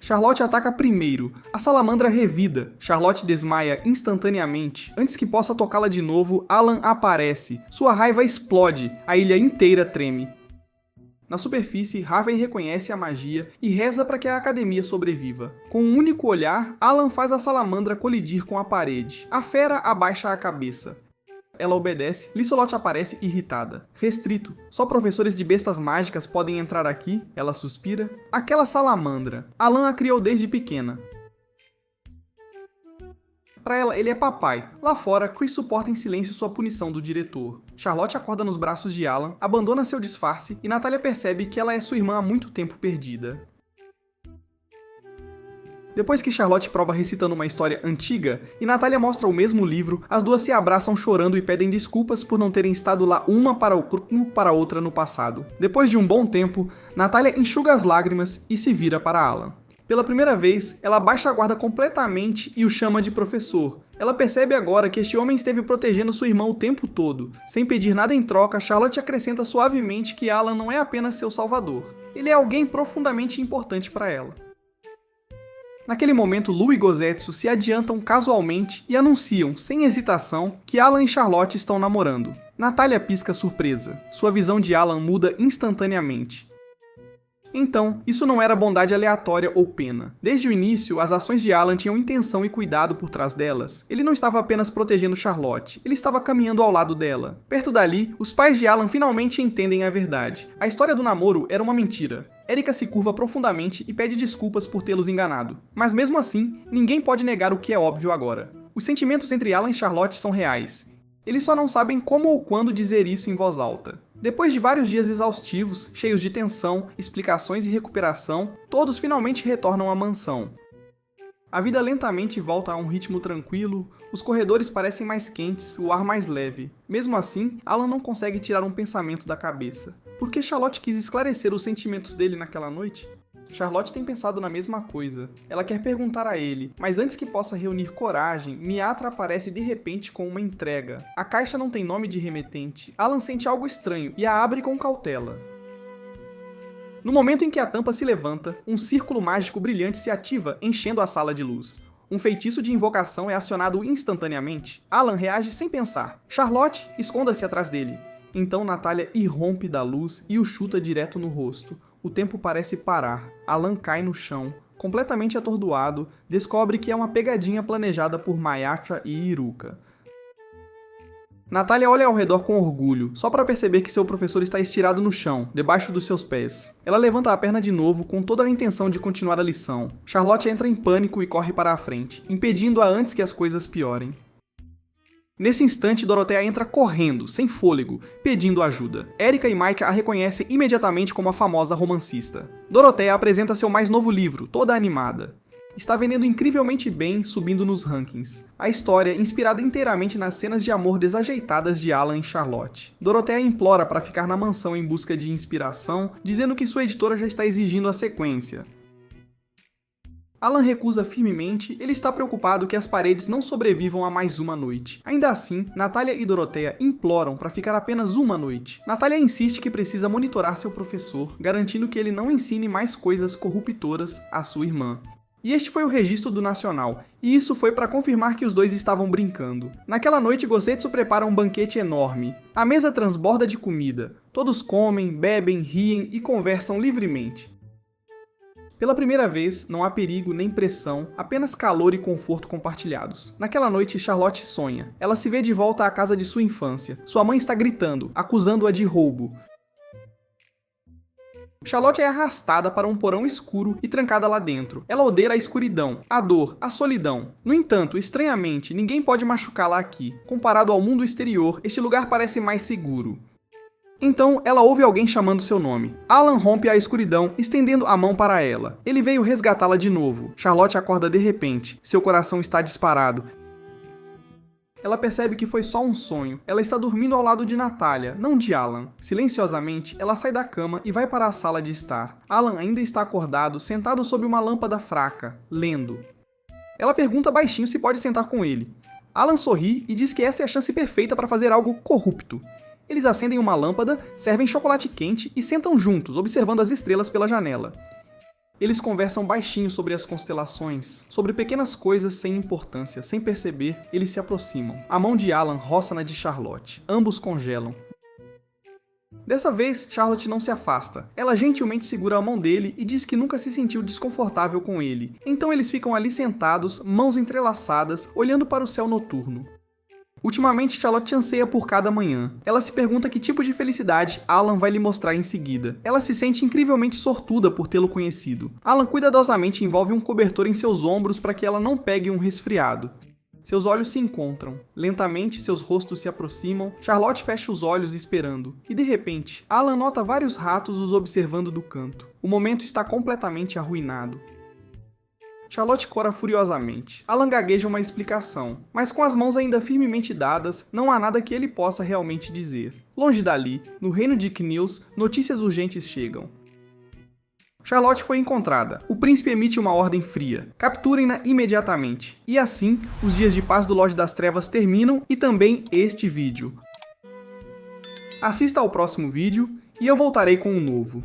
Speaker 1: Charlotte ataca primeiro. A salamandra revida. Charlotte desmaia instantaneamente. Antes que possa tocá-la de novo, Alan aparece. Sua raiva explode. A ilha inteira treme. Na superfície, Harvey reconhece a magia e reza para que a academia sobreviva. Com um único olhar, Alan faz a salamandra colidir com a parede. A fera abaixa a cabeça. Ela obedece, Licelotte aparece irritada. Restrito. Só professores de bestas mágicas podem entrar aqui? Ela suspira. Aquela salamandra. Alan a criou desde pequena. Para ela, ele é papai. Lá fora, Chris suporta em silêncio sua punição do diretor. Charlotte acorda nos braços de Alan, abandona seu disfarce e Natália percebe que ela é sua irmã há muito tempo perdida. Depois que Charlotte prova recitando uma história antiga e Natália mostra o mesmo livro, as duas se abraçam chorando e pedem desculpas por não terem estado lá uma para a outra no passado. Depois de um bom tempo, Natália enxuga as lágrimas e se vira para Alan. Pela primeira vez, ela baixa a guarda completamente e o chama de professor. Ela percebe agora que este homem esteve protegendo sua irmã o tempo todo. Sem pedir nada em troca, Charlotte acrescenta suavemente que Alan não é apenas seu salvador. Ele é alguém profundamente importante para ela. Naquele momento, Lou e Gozetsu se adiantam casualmente e anunciam, sem hesitação, que Alan e Charlotte estão namorando. Natália pisca surpresa. Sua visão de Alan muda instantaneamente. Então, isso não era bondade aleatória ou pena. Desde o início, as ações de Alan tinham intenção e cuidado por trás delas. Ele não estava apenas protegendo Charlotte, ele estava caminhando ao lado dela. Perto dali, os pais de Alan finalmente entendem a verdade. A história do namoro era uma mentira. Erika se curva profundamente e pede desculpas por tê-los enganado. Mas mesmo assim, ninguém pode negar o que é óbvio agora. Os sentimentos entre Alan e Charlotte são reais. Eles só não sabem como ou quando dizer isso em voz alta. Depois de vários dias exaustivos, cheios de tensão, explicações e recuperação, todos finalmente retornam à mansão. A vida lentamente volta a um ritmo tranquilo, os corredores parecem mais quentes, o ar mais leve. Mesmo assim, Alan não consegue tirar um pensamento da cabeça. Por que Charlotte quis esclarecer os sentimentos dele naquela noite? Charlotte tem pensado na mesma coisa. Ela quer perguntar a ele, mas antes que possa reunir coragem, Miatra aparece de repente com uma entrega. A caixa não tem nome de remetente. Alan sente algo estranho e a abre com cautela. No momento em que a tampa se levanta, um círculo mágico brilhante se ativa, enchendo a sala de luz. Um feitiço de invocação é acionado instantaneamente. Alan reage sem pensar. Charlotte esconda-se atrás dele. Então Natália irrompe da luz e o chuta direto no rosto. O tempo parece parar. Alan cai no chão. Completamente atordoado, descobre que é uma pegadinha planejada por Mayatra e Iruka. Natália olha ao redor com orgulho, só para perceber que seu professor está estirado no chão, debaixo dos seus pés. Ela levanta a perna de novo, com toda a intenção de continuar a lição. Charlotte entra em pânico e corre para a frente, impedindo-a antes que as coisas piorem. Nesse instante, Dorothea entra correndo, sem fôlego, pedindo ajuda. Erika e Mike a reconhecem imediatamente como a famosa romancista. Dorothea apresenta seu mais novo livro, toda animada. Está vendendo incrivelmente bem, subindo nos rankings. A história, inspirada inteiramente nas cenas de amor desajeitadas de Alan e Charlotte. Dorothea implora para ficar na mansão em busca de inspiração, dizendo que sua editora já está exigindo a sequência. Alan recusa firmemente, ele está preocupado que as paredes não sobrevivam a mais uma noite. Ainda assim, Natália e Dorothea imploram para ficar apenas uma noite. Natália insiste que precisa monitorar seu professor, garantindo que ele não ensine mais coisas corruptoras à sua irmã. E este foi o registro do Nacional, e isso foi para confirmar que os dois estavam brincando. Naquela noite, Gozetsu prepara um banquete enorme. A mesa transborda de comida. Todos comem, bebem, riem e conversam livremente. Pela primeira vez, não há perigo nem pressão, apenas calor e conforto compartilhados. Naquela noite, Charlotte sonha. Ela se vê de volta à casa de sua infância. Sua mãe está gritando, acusando-a de roubo. Charlotte é arrastada para um porão escuro e trancada lá dentro. Ela odeia a escuridão, a dor, a solidão. No entanto, estranhamente, ninguém pode machucá-la aqui. Comparado ao mundo exterior, este lugar parece mais seguro. Então, ela ouve alguém chamando seu nome. Alan rompe a escuridão, estendendo a mão para ela. Ele veio resgatá-la de novo. Charlotte acorda de repente. Seu coração está disparado. Ela percebe que foi só um sonho. Ela está dormindo ao lado de Natalia, não de Alan. Silenciosamente, ela sai da cama e vai para a sala de estar. Alan ainda está acordado, sentado sob uma lâmpada fraca, lendo. Ela pergunta baixinho se pode sentar com ele. Alan sorri e diz que essa é a chance perfeita para fazer algo corrupto. Eles acendem uma lâmpada, servem chocolate quente e sentam juntos, observando as estrelas pela janela. Eles conversam baixinho sobre as constelações, sobre pequenas coisas sem importância. Sem perceber, eles se aproximam. A mão de Alan roça na de Charlotte. Ambos congelam. Dessa vez, Charlotte não se afasta. Ela gentilmente segura a mão dele e diz que nunca se sentiu desconfortável com ele. Então eles ficam ali sentados, mãos entrelaçadas, olhando para o céu noturno. Ultimamente, Charlotte anseia por cada manhã. Ela se pergunta que tipo de felicidade Alan vai lhe mostrar em seguida. Ela se sente incrivelmente sortuda por tê-lo conhecido. Alan cuidadosamente envolve um cobertor em seus ombros para que ela não pegue um resfriado. Seus olhos se encontram. Lentamente, seus rostos se aproximam. Charlotte fecha os olhos esperando. E de repente, Alan nota vários ratos os observando do canto. O momento está completamente arruinado. Charlotte cora furiosamente. Alan gagueja uma explicação, mas com as mãos ainda firmemente dadas, não há nada que ele possa realmente dizer. Longe dali, no reino de Kniels, notícias urgentes chegam. Charlotte foi encontrada. O príncipe emite uma ordem fria. Capturem-na imediatamente. E assim, os dias de paz do Lorde das Trevas terminam e também este vídeo. Assista ao próximo vídeo e eu voltarei com um novo.